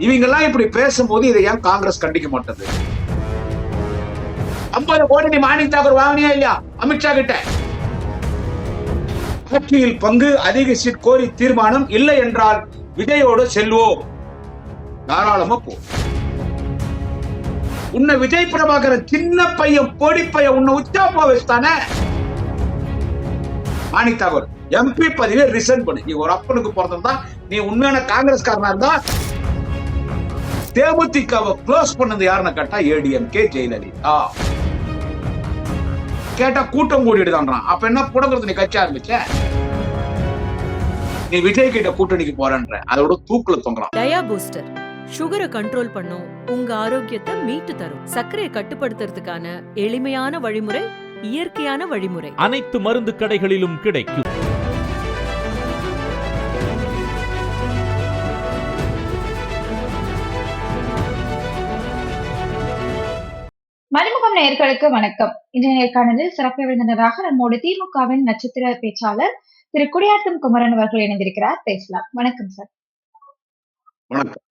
இவங்க எல்லாம் இப்படி பேசும்போது இதை ஏன் காங்கிரஸ் கண்டிக்க மாட்டது? 50 கோடி நீ மாணிக் தாக்கூர் வாங்கினியா இல்லையா அமித்ஷா கிட்ட? ஆட்சியில் பங்கு அதிக சீட் கோரி தீர்மானம் இல்லை என்றால் விஜயோடு செல்வோம், தாராளமா போ. உன்னை விஜய் பிரபாகரன் சின்ன பையன் பொடி பையன் உன்னை உச்சா போவச்சுதானே. மாணிக் தாக்கூர் எம்பி பதவியை ரிசைன் பண்ணு. நீ ஒரு அப்பனுக்கு பிறந்தா, நீ உண்மையான காங்கிரஸ்காரனா இருந்தா தேமுதிகவை க்ளோஸ் பண்ணது யாருன்னு கேட்டா ஏடிஎம்கே ஜெயலலிதா. கேட்டா கூட்டம் கூடிடுதான். அப்ப என்ன புடங்கிறது? நீ கட்சி ஆரம்பிச்ச, நீ விஜய் கிட்ட கூட்டணிக்கு போறன்ற அதோட தூக்குல தொங்குறான். டயா பூஸ்டர் சுகரை கண்ட்ரோல் பண்ணும், உங்க ஆரோக்கியத்தை மீட்டு தரும். சர்க்கரையை கட்டுப்படுத்துறதுக்கான எளிமையான வழிமுறை, இயற்கையான வழிமுறை. அனைத்து மருந்து கடைகளிலும் கிடைக்கும். மறைமுகம் நேயர்களுக்கு வணக்கம். இன்றைய நேர்காணலில் சிறப்பு விருந்தினராக நம்மோடு திமுகவின் நட்சத்திர பேச்சாளர் திரு குடியாத்தம் குமரன் அவர்கள் இணைந்திருக்கிறார். பேசலாம். வணக்கம் சார். வணக்கம்.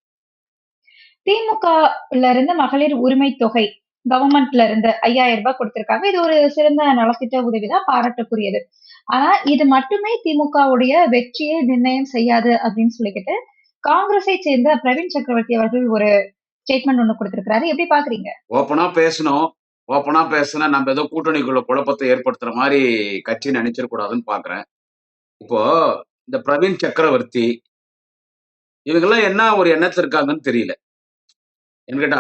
திமுகல இருந்து மகளிர் உரிமை தொகை கவர்மெண்ட்ல இருந்து 5000 ரூபாய் கொடுத்திருக்காங்க. இது ஒரு சிறந்த நலத்திட்ட உதவிதான், பாராட்டுக்குரியது. ஆனா இது மட்டுமே திமுகவுடைய வெற்றியை நிர்ணயம் செய்யாது அப்படின்னு சொல்லிக்கிட்டு காங்கிரஸை சேர்ந்த பிரவீன் சக்கரவர்த்தி அவர்கள் ஒரு ஸ்டேட்மெண்ட் ஒண்ணு கொடுத்திருக்காரு. எப்படி பாக்குறீங்க? ஓப்பனா பேசினா நம்ம ஏதோ கூட்டணிக்குள்ள குழப்பத்தை ஏற்படுத்துற மாதிரி கட்சி நினைச்சிடக்கூடாதுன்னு பாக்குறேன். இப்போ இந்த பிரவீன் சக்கரவர்த்தி இவங்கெல்லாம் என்ன ஒரு எண்ணத்துல இருக்காங்கன்னு தெரியல. என்கிட்ட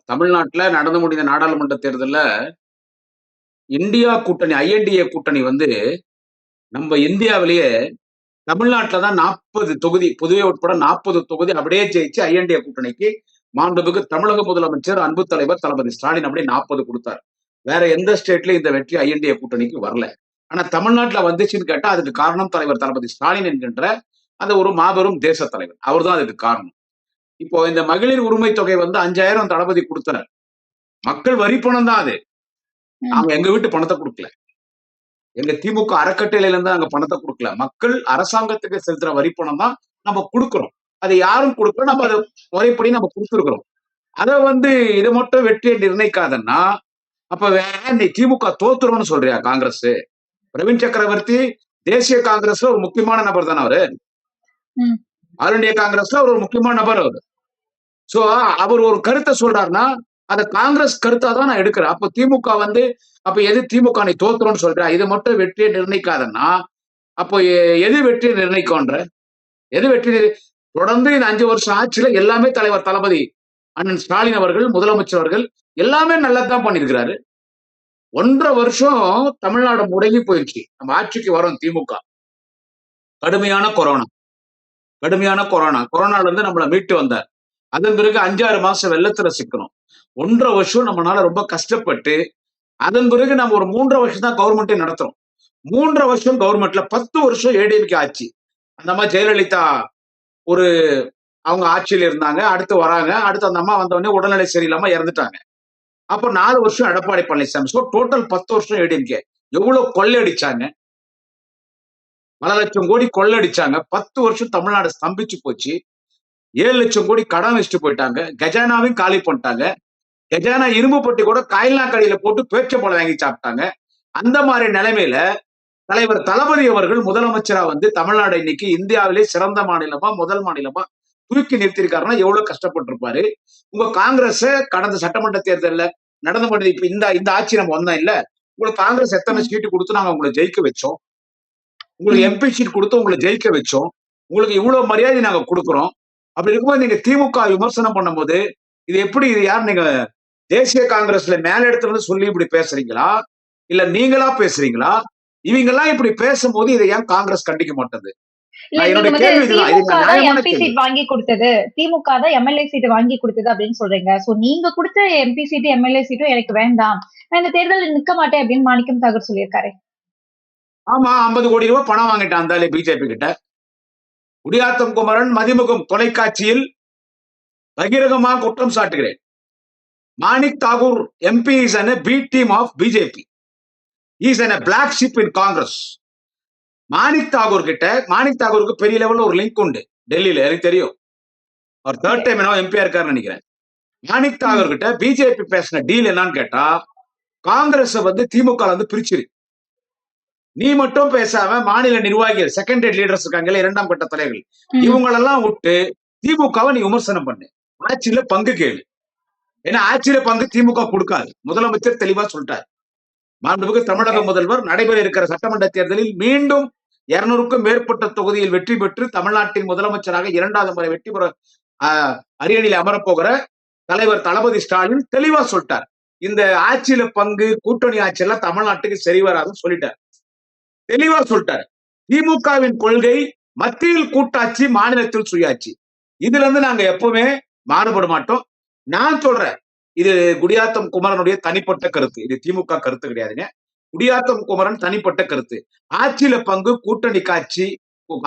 தமிழ்நாட்டுல நடந்து முடிந்த நாடாளுமன்ற தேர்தல்ல இந்தியா கூட்டணி, ஐஎன்டிஏ கூட்டணி நம்ம இந்தியாவிலேயே தமிழ்நாட்டில தான் 40 தொகுதி, புதுவை உட்பட 40 தொகுதி அப்படியே ஜெயிச்சு ஐஎன்டிஏ கூட்டணிக்கு மாண்புமிகு தமிழக முதலமைச்சர் அன்பு தலைவர் தளபதி ஸ்டாலின் அப்படியே 40 கொடுத்தார். வேற எந்த ஸ்டேட்லயும் இந்த வெற்றி ஐஎன்டிஏ கூட்டணிக்கு வரல. ஆனா தமிழ்நாட்டுல வந்துச்சுன்னு கேட்டா அதுக்கு காரணம் தலைவர் தளபதி ஸ்டாலின் என்கின்ற அந்த ஒரு மாபெரும் தேச தலைவர். அவர் தான் அதுக்கு காரணம். இப்போ இந்த மகளிர் உரிமை தொகை 5000 தளபதி கொடுத்தார். மக்கள் வரி பணம் தான் அது. நாங்க எங்க வீட்டு பணத்தை கொடுக்கல, எங்க திமுக அறக்கட்டளையில இருந்து நாங்க பணத்தை கொடுக்கல. மக்கள் அரசாங்கத்துக்கு செலுத்துற வரி பணம் தான் நம்ம கொடுக்கிறோம். அதை யாரும் கொடுக்கல, நம்ம அதை முறைப்படி நம்ம கொடுத்துருக்கிறோம். அதை இதை மட்டும் வெற்றியை நிர்ணயிக்காதன்னா அப்ப வேற நீ திமுக தோத்துரும்னு சொல்றியா காங்கிரஸ்? பிரவீன் சக்கரவர்த்தி தேசிய காங்கிரஸ்ல ஒரு முக்கியமான நபர் தானே அவரு. ஆல் இண்டியா காங்கிரஸ்ல ஒரு முக்கியமான நபர் அவரு. சோ அவர் ஒரு கருத்தை சொல்றாருன்னா அதை காங்கிரஸ் கருத்தா தான் நான் எடுக்கிறேன். அப்ப திமுக அப்ப எது திமுக நீ தோத்துறோம்னு சொல்ற? இது மட்டும் வெற்றியை நிர்ணயிக்காதன்னா அப்போ எது வெற்றியை நிர்ணயிக்கோன்ற? எது வெற்றி? தொடர்ந்து இந்த 5 வருஷம் ஆட்சியில எல்லாமே தலைவர் தளபதி அண்ணன் ஸ்டாலின் அவர்கள், முதலமைச்சர் அவர்கள் எல்லாமே நல்லதான் பண்ணிருக்கிறாரு. 1.5 வருஷம் தமிழ்நாடு முடங்கி போயிடுச்சு. நம்ம ஆட்சிக்கு வரோம் திமுக. கடுமையான கொரோனால இருந்து நம்மளை மீட்டு வந்தார். அதன் பிறகு 5-6 மாசம் வெள்ளத்துல சிக்கணும். 1.5 வருஷம் நம்மளால ரொம்ப கஷ்டப்பட்டு அதன் பிறகு நம்ம ஒரு 3.5 வருஷம் தான் கவர்மெண்டே நடத்துறோம். 3.5 வருஷம் கவர்மெண்ட்ல 10 வருஷம் ஏடிஎம்கே ஆட்சி. அந்த மாதிரி ஜெயலலிதா அவங்க ஆட்சியில் இருந்தாங்க, அடுத்து வராங்க, அடுத்து அந்த அம்மா வந்தவொடனே உடல்நிலை சரியில்லாம இறந்துட்டாங்க. அப்போ 4 வருஷம் எடப்பாடி பழனிசாமி. ஸோ டோட்டல் 10 வருஷம் ஏடிஎம்கே. எவ்வளவு கொள்ளையடிச்சாங்க? பல லட்சம் கோடி கொள்ளையடிச்சாங்க. 10 வருஷம் தமிழ்நாடு ஸ்தம்பிச்சு போச்சு. 7 லட்சம் கோடி கடன் வச்சுட்டு போயிட்டாங்க. கஜானாவையும் காலி பண்ணிட்டாங்க. கஜானா இரும்பு பட்டி கூட காய்லா கடையில போட்டு பேச்ச போல வாங்கி சாப்பிட்டாங்க. அந்த மாதிரி நிலைமையில தலைவர் தளபதி அவர்கள் முதலமைச்சரா தமிழ்நாடு இன்னைக்கு இந்தியாவிலே சிறந்த மாநிலமா, முதல் மாநிலமா தூக்கி நிறுத்திருக்காருன்னா எவ்வளவு கஷ்டப்பட்டிருப்பாரு. உங்க காங்கிரஸ் கடந்த சட்டமன்ற தேர்தல்ல நடந்து முடிஞ்சு இப்ப இந்த ஆட்சி நம்ம வந்தோம் இல்ல, உங்களுக்கு காங்கிரஸ் எத்தனை சீட்டு கொடுத்து நாங்க உங்களை ஜெயிக்க வச்சோம், உங்களுக்கு எம்பி சீட் கொடுத்து உங்களை ஜெயிக்க வச்சோம், உங்களுக்கு இவ்வளவு மரியாதை நாங்க கொடுக்குறோம். அப்படி இருக்கும்போது நீங்க திமுக விமர்சனம் பண்ணும்போது இது எப்படி? இது யார்? நீங்க தேசிய காங்கிரஸ்ல மேல இடத்துல இருந்து சொல்லி இப்படி பேசுறீங்களா, இல்ல நீங்களா பேசுறீங்களா? இவங்க எல்லாம் இப்படி பேசும்போது இதை ஏன் காங்கிரஸ் கண்டிக்க மாட்டது? வாங்கி கொடுத்தது திமுக தான், எம்எல்ஏ சீட் வாங்கி கொடுத்தது அப்படின்னு சொல்றீங்க. சோ நீங்க கொடுத்த எம்பி சீட்டு, எம்எல்ஏ சீட்டும் எனக்கு வேண்டாம், நான் இந்த தேர்தலில் நிக்க மாட்டேன் அப்படின்னு மாணிக்கம் தாகூர் சொல்லியிருக்காரு. ஆமா, 50 கோடி ரூபாய் பணம் வாங்கிட்டான் பிஜேபி கிட்ட. குடியாத்தம் குமரன் மதிமுகம் தொலைக்காட்சியில் பகிரங்கமாக குற்றம் சாட்டுகிறேன். Manik Tagore MP is an B team of BJP. He is a black sheep in Congress. Manik தாகூருக்கு பெரிய லெவல்ல ஒரு லிங்க் உண்டு டெல்லியில, எனக்கு தெரியும். அவர் தேர்ட் டைம் என்ன எம்பியா இருக்காருன்னு நினைக்கிறேன். மாணிக் தாகூர் கிட்ட பிஜேபி பேசின டீல் என்னன்னு கேட்டா, காங்கிரஸ் வந்து திமுக வந்து பிரிச்சிரு, நீ மட்டும் பேசாம மாநில நிர்வாகிகள் செகண்டரி லீடர்ஸ் இருக்காங்கல்ல, 2ஆம் கட்ட தலைவர்கள், இவங்களெல்லாம் விட்டு திமுகவை நீ விமர்சனம் பண்ணு, ஆட்சியில பங்கு கேளு. ஏன்னா ஆட்சியில பங்கு திமுக கொடுக்காது. முதலமைச்சர் தெளிவா சொல்லிட்டார். மாண்புமிகு தமிழக முதல்வர் நடைபெற இருக்கிற சட்டமன்ற தேர்தலில் மீண்டும் 200க்கும் மேற்பட்ட தொகுதியில் வெற்றி பெற்று தமிழ்நாட்டின் முதலமைச்சராக 2வது முறை வெற்றி பெற அரியணையில் அமரப்போகிற தலைவர் தளபதி ஸ்டாலின் தெளிவா சொல்லிட்டார். இந்த ஆட்சியில பங்கு கூட்டணி ஆட்சியெல்லாம் தமிழ்நாட்டுக்கு சரி வராதுன்னு சொல்லிட்டார். தெளிவா சொல்லிட்டாரு. திமுகவின் கொள்கை மத்தியில் கூட்டாட்சி, மாநிலத்தில் சுயாட்சி. இதுல இருந்து நாங்க எப்பவுமே மாறுபட மாட்டோம். நான் சொல்றேன், இது குடியாத்தம் குமரனுடைய தனிப்பட்ட கருத்து, இது திமுக கருத்து கிடையாதுங்க. குடியாத்தம் குமரன் தனிப்பட்ட கருத்து. ஆட்சியில பங்கு கூட்டணி காட்சி,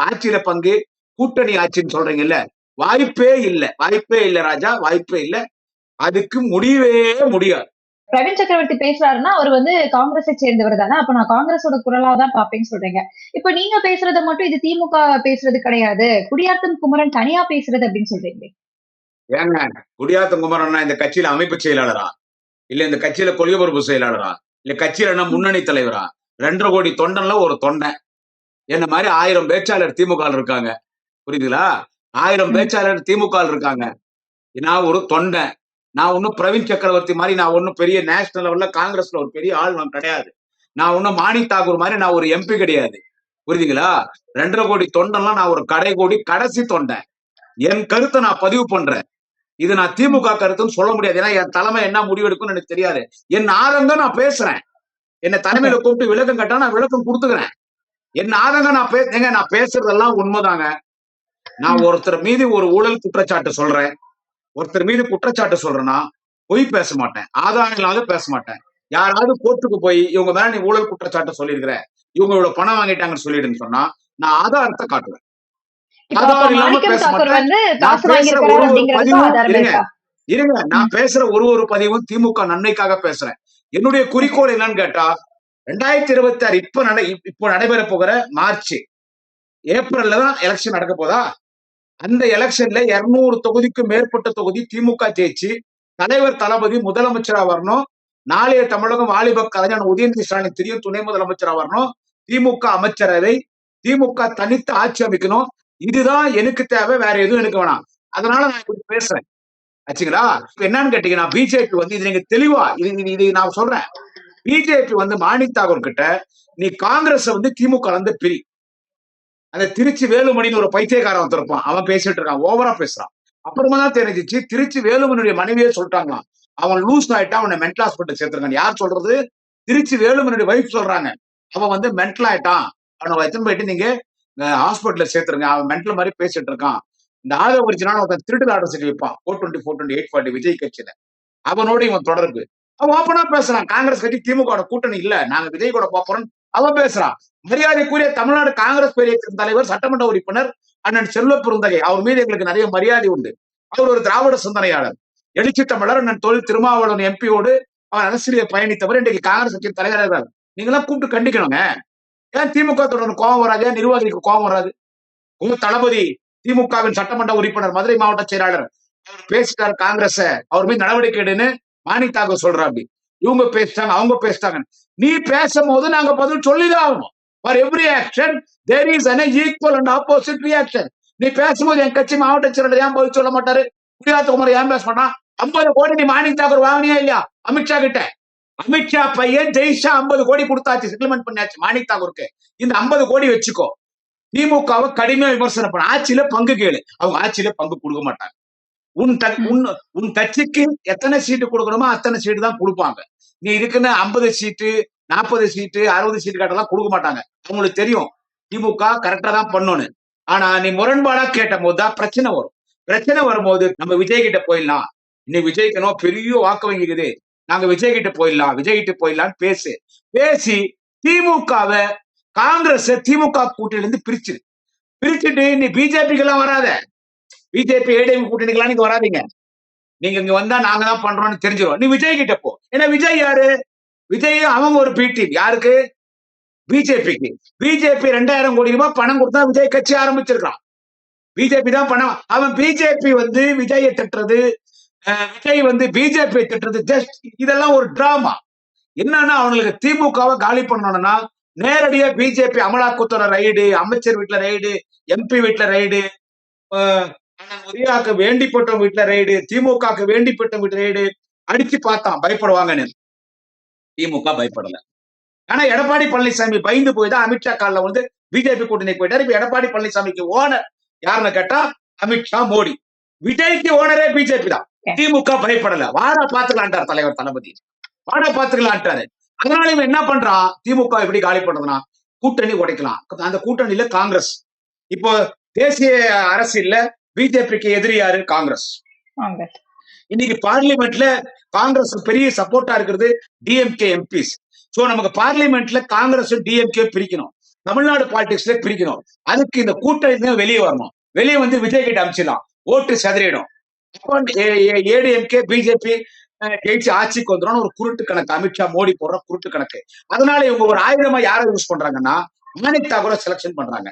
ஆட்சியில பங்கு கூட்டணி ஆட்சின்னு சொல்றீங்கல்ல, வாய்ப்பே இல்ல, வாய்ப்பே இல்ல ராஜா, வாய்ப்பே இல்ல. அதுக்கு முடியவே முடியாது. பிரவீன் சக்கரவர்த்தி பேசுறாருன்னா அவர் வந்து காங்கிரஸை சேர்ந்தவர் தானே, அப்ப நான் காங்கிரஸோட குரலா தான் பாப்பேன்னு சொல்றீங்க. இப்ப நீங்க பேசுறத மட்டும் இது திமுக பேசுறது கிடையாது, குடியாத்தம் குமரன் தனியா பேசுறது அப்படின்னு சொல்றீங்க. ஏங்க குடியாத்தம் குமரன்னா இந்த கட்சியில அமைப்பு செயலாளரா, இல்ல இந்த கட்சியில கொள்கை பொறுப்பு செயலாளரா, இல்ல கட்சியில என்ன முன்னணி தலைவரா? 2.5 கோடி தொண்டன்ல ஒரு தொண்டன். என்ன மாதிரி 1000 பேச்சாளர் திமுக இருக்காங்க, புரியுதுங்களா? 1000 பேச்சாளர் திமுக இருக்காங்க. நான் ஒரு தொண்டன். நான் ஒன்னும் பிரவீன் சக்கரவர்த்தி மாதிரி நான் ஒன்னும் பெரிய நேஷனல் லெவல்ல காங்கிரஸ்ல ஒரு பெரிய ஆள் நான் கிடையாது. நான் ஒன்னும் மாணிக் தாகூர் மாதிரி நான் ஒரு எம்பி கிடையாது, புரியுதுங்களா? 2.5 கோடி தொண்டன்லாம் நான் ஒரு கடைசி தொண்டன். என் கருத்தை நான் பதிவு பண்றேன். இது நான் திமுக கருத்துன்னு சொல்ல முடியாது. ஏன்னா என் தலைமை என்ன முடிவெடுக்கும்னு எனக்கு தெரியாது. என் ஆதங்கம் நான் பேசுறேன். என்ன தலைமையில கூப்பிட்டு விளக்கம் கேட்டா நான் விளக்கம் கொடுத்துக்கிறேன். என் ஆதங்கம் நான் பேசுறதெல்லாம் உண்மைதாங்க. நான் ஒருத்தர் மீது ஒரு ஊழல் குற்றச்சாட்டு சொல்றேன், ஒருத்தர் மீது குற்றச்சாட்டு சொல்றேன்னா பொய் பேச மாட்டேன், ஆதாரம் இல்லாத பேச மாட்டேன். யாராவது கோர்ட்டுக்கு போய் இவங்க மேல நீ ஊழல் குற்றச்சாட்டு சொல்லியிருக்கிற, இவங்களோட பணம் வாங்கிட்டாங்கன்னு சொல்லிடுன்னு சொன்னா நான் ஆதாரத்தை காட்டுவேன். ஆதாரம் இல்லாம பேச மாட்டேன். நான் பேசுற ஒரு பதிவும் இருங்க, நான் பேசுற ஒரு பதிவும் திமுக நன்மைக்காக பேசுறேன். என்னுடைய குறிக்கோள் என்னன்னு கேட்டா, 2026 இப்போ நடைபெற போகிற மார்ச் ஏப்ரல்ல தான் எலெக்ஷன் நடக்க போதா? அந்த எலெக்ஷன்ல 200 தொகுதிக்கும் மேற்பட்ட தொகுதி திமுக ஜெயிச்சு தலைவர் தளபதி முதலமைச்சரா வரணும். நாளைய தமிழகம் வாலிப கலைஞர் உதயநிதி ஸ்டாலின் தெரியும் துணை முதலமைச்சரா வரணும். திமுக அமைச்சரவை, திமுக தனித்து ஆட்சி அமைக்கணும். இதுதான் எனக்கு தேவை, வேற எதுவும் எனக்கு வேணாம். அதனால நான் இப்படி பேசுறேன், ஆச்சுங்களா? என்னன்னு கேட்டீங்கன்னா, பிஜேபி வந்து இது நீங்க தெளிவா இது நான் சொல்றேன். பிஜேபி வந்து மாணிக் தாகூர் கிட்ட நீ காங்கிரஸ் வந்து திமுக வந்து பிரி, அந்த திருச்சி வேலுமணின்னு ஒரு பைத்தியக்காரன் வந்திருப்பான், அவன் பேசிட்டு இருக்கான், ஓவரா பேசுறான். அப்புறமா தான் தெரிஞ்சிச்சு திருச்சி வேலுமணியுடைய மனைவியே சொல்லிட்டாங்களாம், அவன் லூஸ் ஆயிட்டா அவனை மென்டல் ஹாஸ்பிட்டல் சேர்த்திருக்கான். யார் சொல்றது? திருச்சி வேலுமணியுடைய வைஃப் சொல்றாங்க, அவன் வந்து மென்டல் ஆயிட்டான், அவனை வச்சுன்னு போயிட்டு நீங்க ஹாஸ்பிட்டல்ல சேர்த்துருங்க, அவன் மென்டல் மாதிரி பேசிட்டு இருக்கான். இந்த ஆதவ ஒரிஜினால ஒருத்தன் திருட்டு ஆர்டர் சீட் வைப்பான் 424 840 விஜய் கட்சியில, அவனோட இவன் தொடர்பு. அவன் ஓப்பனா பேசுறான், காங்கிரஸ் கட்சி திமுக கூட்டணி இல்ல, நாங்க விஜய் கூட போறோம் அவன் பேசுறான். மரியாதைக்குரிய தமிழ்நாடு காங்கிரஸ் பேரியக்கத்தின் தலைவர் சட்டமன்ற உறுப்பினர் அண்ணன் செல்வ பெருந்தகை, அவர் மீது எங்களுக்கு நிறைய மரியாதை உண்டு. அவர் ஒரு திராவிட சிந்தனையாளர், எழுச்சி தமிழர் அண்ணன் தொழில் திருமாவளவன் எம்பியோடு அவர் அரசியலில் பயணித்தவர், இன்றைக்கு காங்கிரஸ் கட்சியின் தலைவர்கள். நீங்க எல்லாம் கூப்பிட்டு கண்டிக்கணுங்க. ஏன் திமுக தொடர்ந்து கோபம் வராது? ஏன் நிர்வாகிக்கு கோபம் வராது? உங்க தளபதி திமுகவின் சட்டமன்ற உறுப்பினர் மதுரை மாவட்ட செயலாளர் அவர் பேசிட்டார் காங்கிரஸ், அவர் மீது நடவடிக்கை எடுன்னு மாணிக் தாகூர் சொல்றாப்படி. இவங்க பேசிட்டாங்க, அவங்க பேசிட்டாங்க. நீ பேசும்போது நாங்க பதில் சொல்லிதான் ஆகணும். For every action there is an equal and opposite reaction. நீ பேசும்போது என் கட்சி மாவட்ட செயலாளர் ஏன் பதில் சொல்ல மாட்டாரு? குடியாத்த குமரன் ஏன் பேச மாட்டான்? 50 கோடி நீ மாணிக் தாகூர் வாங்கினியா இல்லையா அமித்ஷா கிட்ட? அமித்ஷா பையன் ஜெய்ஷா 50 கோடி கொடுத்தாச்சு, செட்டில்மெண்ட் பண்ணியாச்சு மாணிக் தாகூருக்கு. இந்த 50 கோடி வச்சுக்கோ. திமுகவை கடுமையா விமர்சனம் பண்ண, ஆட்சியில பங்கு கேளு, அவங்க ஆட்சியில பங்கு கொடுக்க மாட்டாங்க. உன் கட்சிக்கு எத்தனை சீட்டு கொடுக்கணுமோ அத்தனை சீட்டு தான் கொடுப்பாங்க. நீ இருக்குன்னு 50 சீட்டு 40 சீட்டு 60 சீட்டு காட்டெல்லாம் கொடுக்க மாட்டாங்க. அவங்களுக்கு தெரியும் திமுக கரெக்டா தான் பண்ணணும்னு. ஆனா நீ முரண்பாடா கேட்ட போதுதான் பிரச்சனை வரும். பிரச்சனை வரும்போது நம்ம விஜய் கிட்ட போயிடலாம், இன்னைக்கு விஜய்க்கு பெரிய வாக்கு வங்கிக்குது, நாங்க விஜய் கிட்ட போயிடலாம் பேசி திமுகவை காங்கிரஸ் திமுக கூட்டணியில இருந்து பிரிச்சுட்டு நீ பிஜேபிக்கு எல்லாம் வராத, பிஜேபி ஏடிஎம் கூட்டணிக்கெல்லாம் நீங்க வராதீங்க. நீங்க இங்க வந்தா நாங்க தான் பண்றோம்னு தெரிஞ்சிடும். நீ விஜய் கிட்ட போ. ஏன்னா விஜய் யாரு? விஜய் அவங்க ஒரு பி டீம். யாருக்கு? பிஜேபிக்கு. பிஜேபி 2000 கோடி ரூபாய் பணம் கொடுத்தா விஜய் கட்சி ஆரம்பிச்சிருக்கான். பிஜேபி தான் பண்ண. அவன் பிஜேபி வந்து விஜயை திட்டுறது, விஜய் வந்து பிஜேபி திட்டுறது, ஜஸ்ட் இதெல்லாம் ஒரு டிராமா. என்னன்னா அவங்களுக்கு திமுகவை காலி பண்ணணும்னா நேரடியா பிஜேபி அமலாக்கத்துறை ரைடு, அமைச்சர் வீட்டுல ரைடு, எம்பி வீட்டுல ரைடு, உதயாக்கு வேண்டிப்பட்டவங்க வீட்டுல ரைடு, திமுகக்கு வேண்டிப்பட்டவங்க வீட்டுல ரைடு அடிச்சு பார்த்தான் பயப்படுவாங்கன்னு. திமுக பயப்படல. ஆனா எடப்பாடி பழனிசாமி பயந்து போய் தான் அமித்ஷா காலில் வந்து பிஜேபி கூட்டணி போயிட்டாரு. இப்ப எடப்பாடி பழனிசாமிக்கு ஓனர் யாருன்னு கேட்டா அமித்ஷா, மோடி. விஜய்க்கு ஓனரே பிஜேபி தான். திமுக பயப்படல. வாடா பாத்துக்கலான்ட்டார் தலைவர் தளபதி, வாடா பாத்துக்கலான்ட்டாரு. அதனால இவன் என்ன பண்றான், திமுக எப்படி காலி பண்றதுனா கூட்டணி உடைக்கலாம். அந்த கூட்டணியில காங்கிரஸ். இப்போ தேசிய அரசியல்ல பிஜேபிக்கு எதிரி யாரு? காங்கிரஸ். இன்னைக்கு பார்லிமெண்ட்ல காங்கிரஸ் பெரிய சப்போர்ட்டா இருக்கிறது டிஎம்கே எம்பிஸ். சோ நமக்கு பார்லிமெண்ட்ல காங்கிரஸ் டிஎம்கே பிரிக்கணும், தமிழ்நாடு பாலிடிக்ஸ்ல பிரிக்கணும். அதுக்கு இந்த கூட்டணி வெளியே வரணும். வெளியே வந்து விஜய் கிட்ட அமைச்சிடலாம், ஓட்டு சதறிடும். ஏடிஎம்கே பிஜேபி ஜெயிச்சு ஆட்சிக்கு வந்துடும். ஒரு குருட்டு கணக்கு, அமித்ஷா மோடி போடுற குருட்டு கணக்கு. அதனால இவங்க ஒரு ஆயுதமா யாரை யூஸ் பண்றாங்கன்னா மாணிக் தாக்கூரை செலக்ஷன் பண்றாங்க.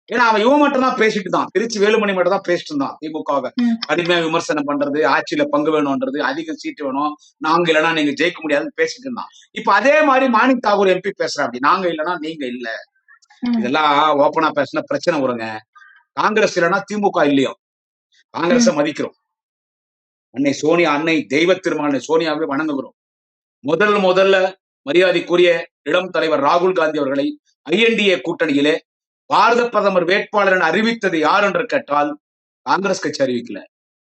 ஏன்னா அவன் இவன் மட்டும் தான் பேசிட்டு தான், திருச்சி வேலுமணி மட்டும் தான் பேசிட்டு இருந்தான். திமுக கடுமையா விமர்சனம் பண்றது, ஆட்சியில பங்கு வேணும்ன்றது, அதிக சீட்டு வேணும், நாங்க இல்லைன்னா நீங்க ஜெயிக்க முடியாதுன்னு பேசிட்டு இருந்தான். இப்ப அதே மாதிரி மாணிக் தாக்கூர் எம்பி பேசுற, அப்படி நாங்க இல்லைன்னா நீங்க இல்ல. இதெல்லாம் ஓப்பனா பேசின பிரச்சனை வருங்க. காங்கிரஸ் இல்லைன்னா திமுக இல்லையோ, காங்கிரஸ மதிக்கிறோம். அன்னை சோனியா, அன்னை தெய்வ திருமண சோனியாவை வணங்குகிறோம். முதல்ல மரியாதைக்குரிய இளம் தலைவர் ராகுல் காந்தி அவர்களை ஐஎன்டிஏ கூட்டணியிலே பாரத பிரதமர் வேட்பாளர் என அறிவித்தது யார் என்று கேட்டால் காங்கிரஸ் கட்சி அறிவிக்கல.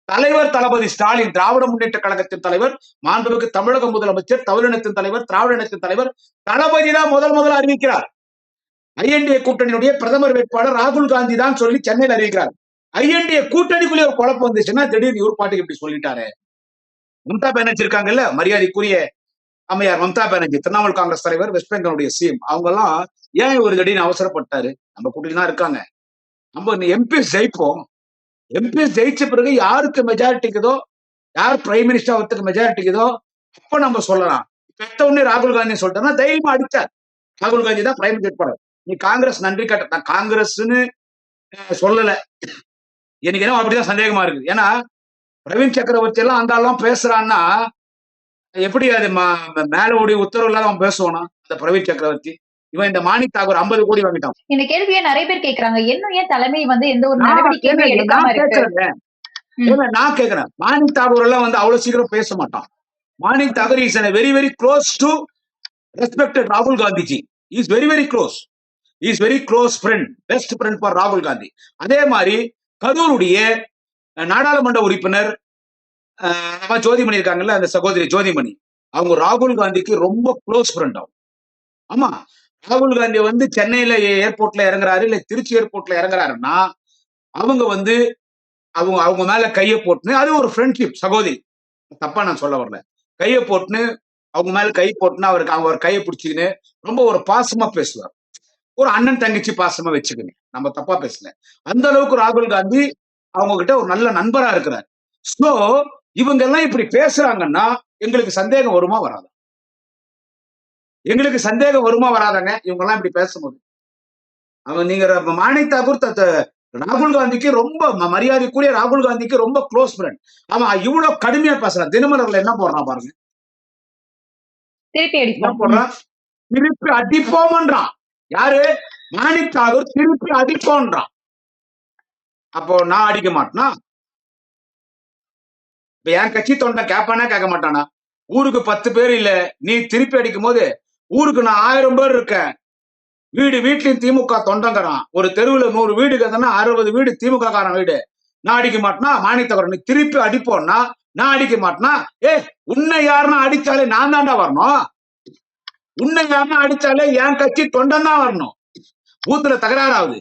தலைவர் தளபதி ஸ்டாலின், திராவிட முன்னேற்ற கழகத்தின் தலைவர், மாண்புமிகு தமிழக முதலமைச்சர், தமிழினத்தின் தலைவர், திராவிட இனத்தின் தலைவர் தளபதி தான் முதல்ல அறிவிக்கிறார். ஐஎன்டிஏ கூட்டணியுடைய பிரதமர் வேட்பாளர் ராகுல் காந்தி தான் சொல்லி சென்னையில் அறிவிக்கிறார். ஐஎன்டிஏ கூட்டணிக்குள்ளே ஒரு குழப்பம் வந்துச்சுன்னா திடீர்னு இவர் பாட்டுக்கு இப்படி சொல்லிட்டாரு. மம்தா பானர்ஜி இருக்காங்கல்ல, மரியாதைக்குரிய அம்மையார் மம்தா பானர்ஜி, திரிணாமுல் காங்கிரஸ் தலைவர், வெஸ்ட் பெங்காலுடைய சிஎம், அவங்க எல்லாம் ஏன் ஒரு திடீர்னு அவசரப்பட்டாரு? நம்ம கூட்டணி தான் இருக்காங்க, நம்ம எம்பி ஜெயிப்போம். எம்பி ஜெயிச்ச பிறகு யாருக்கு மெஜாரிட்டிக்குதோ, யார் பிரைம் மினிஸ்டர் ஆகிறதுக்கு மெஜாரிட்டிக்குதோ அப்ப நம்ம சொல்லலாம். பெத்த உடனே ராகுல் காந்தி சொல்லிட்டோம்னா தைரியமா அடிச்சார். ராகுல் காந்தி தான் பிரைம் வேட்பாளர். நீ காங்கிரஸ் நன்றி கட்ட, நான் காங்கிரஸ்ன்னு சொல்லல, எனக்கு என்ன அப்படிதான் சந்தேகமா இருக்கு. ஏன்னா பிரவீன் சக்கரவர்த்தி எல்லாம் அந்த ஆள்லாம் பேசுறான்னா எப்படி அது மேல ஓடி உத்தரவு இல்லாத அவன் பேசுவானா அந்த பிரவீன் சக்கரவர்த்தி? இவன் இந்த மாணிக் தாக்கூர் 50 கோடி வாங்கிட்டான். இந்த கேள்வியை நிறைய பேர் கேக்குறாங்க, இன்னும் ஏன் தலைமை வந்து எந்த ஒரு நடவடிக்கையுமே எடுக்காம இருக்கு? நான் கேக்குறேன், மாணிக் தாக்கூர் எல்லாம் வந்து அவ்வளவு சீக்கிரம் பேச மாட்டான். Manik Thakur is very very close to respected ராகுல் Gandhiji. Is very very close, is very close friend, best friend for ராகுல் காந்தி. அதே மாதிரி கரூருடைய நாடாளுமன்ற உறுப்பினர் ஜோதிமணி இருக்காங்கல்ல, அந்த சகோதரி ஜோதிமணி, அவங்க ராகுல் காந்திக்கு ரொம்ப க்ளோஸ் ஃப்ரெண்ட் ஆகும். ஆமா, ராகுல் காந்தி வந்து சென்னையில ஏர்போர்ட்ல இறங்குறாரு, இல்ல திருச்சி ஏர்போர்ட்ல இறங்குறாருன்னா அவங்க வந்து அவங்க மேல கையை போட்டுன்னு, அது ஒரு ஃப்ரெண்ட்ஷிப், சகோதரி, தப்பா நான் சொல்ல வரல, கையை போட்டுன்னு அவங்க மேல கை போட்டுன்னு அவருக்கு அவங்க ஒரு கையை பிடிச்சிக்கின்னு ரொம்ப ஒரு பாசமா பேசுவார். ஒரு அண்ணன் தங்கச்சி பாசமா வச்சுக்கணும், நம்ம தப்பா பேசல. அந்த அளவுக்கு ராகுல் காந்தி அவங்க கிட்ட ஒரு நல்ல நண்பரா இருக்கிறார். சோ இவங்க எல்லாம் இப்படி பேசுறாங்கன்னா எங்களுக்கு சந்தேகம் வருமா வராதா? எங்களுக்கு சந்தேகம் வருமா வராதாங்க இவங்க எல்லாம் இப்படி பேசும்போது? அவன் நீங்க மாணிக் தாக்கூர் ராகுல் காந்திக்கு ரொம்ப மரியாதைக்குரிய, ராகுல் காந்திக்கு ரொம்ப க்ளோஸ் ஃப்ரெண்ட். அவன் இவ்வளவு கடுமையா பேசுறான். தினமலர்ல என்ன போடுறான் பாருங்க, திருப்பி அடிப்போம்ன்றான். யாரு? மாணிக் தாக்கூர் திருப்பி அடிப்போன்றான். அப்போ நான் அடிக்க மாட்டேனா? இப்ப என் கட்சி தொண்டை கேட்பானா கேட்க மாட்டானா? ஊருக்கு 10 பேர் இல்ல, நீ திருப்பி அடிக்கும் போது ஊருக்கு நான் 1000 பேர் இருக்கேன். வீட்லயும் திமுக தொண்டங்கிறான். ஒரு தெருவுல 100 வீடு கதனா 60 வீடு திமுக காரன் வீடு. நான் அடிக்க மாட்டேனா? மாணிக் தாக்கூர் நீ திருப்பி அடிப்போம்னா நான் அடிக்க மாட்டேனா? உன்னை யாருன்னா அடிச்சாலே நான் தாண்டா வரணும். உன்னை யாருன்னா அடிச்சாலே என் கட்சி தொண்டன் தான் வரணும். பூத்துல தகராறாவது,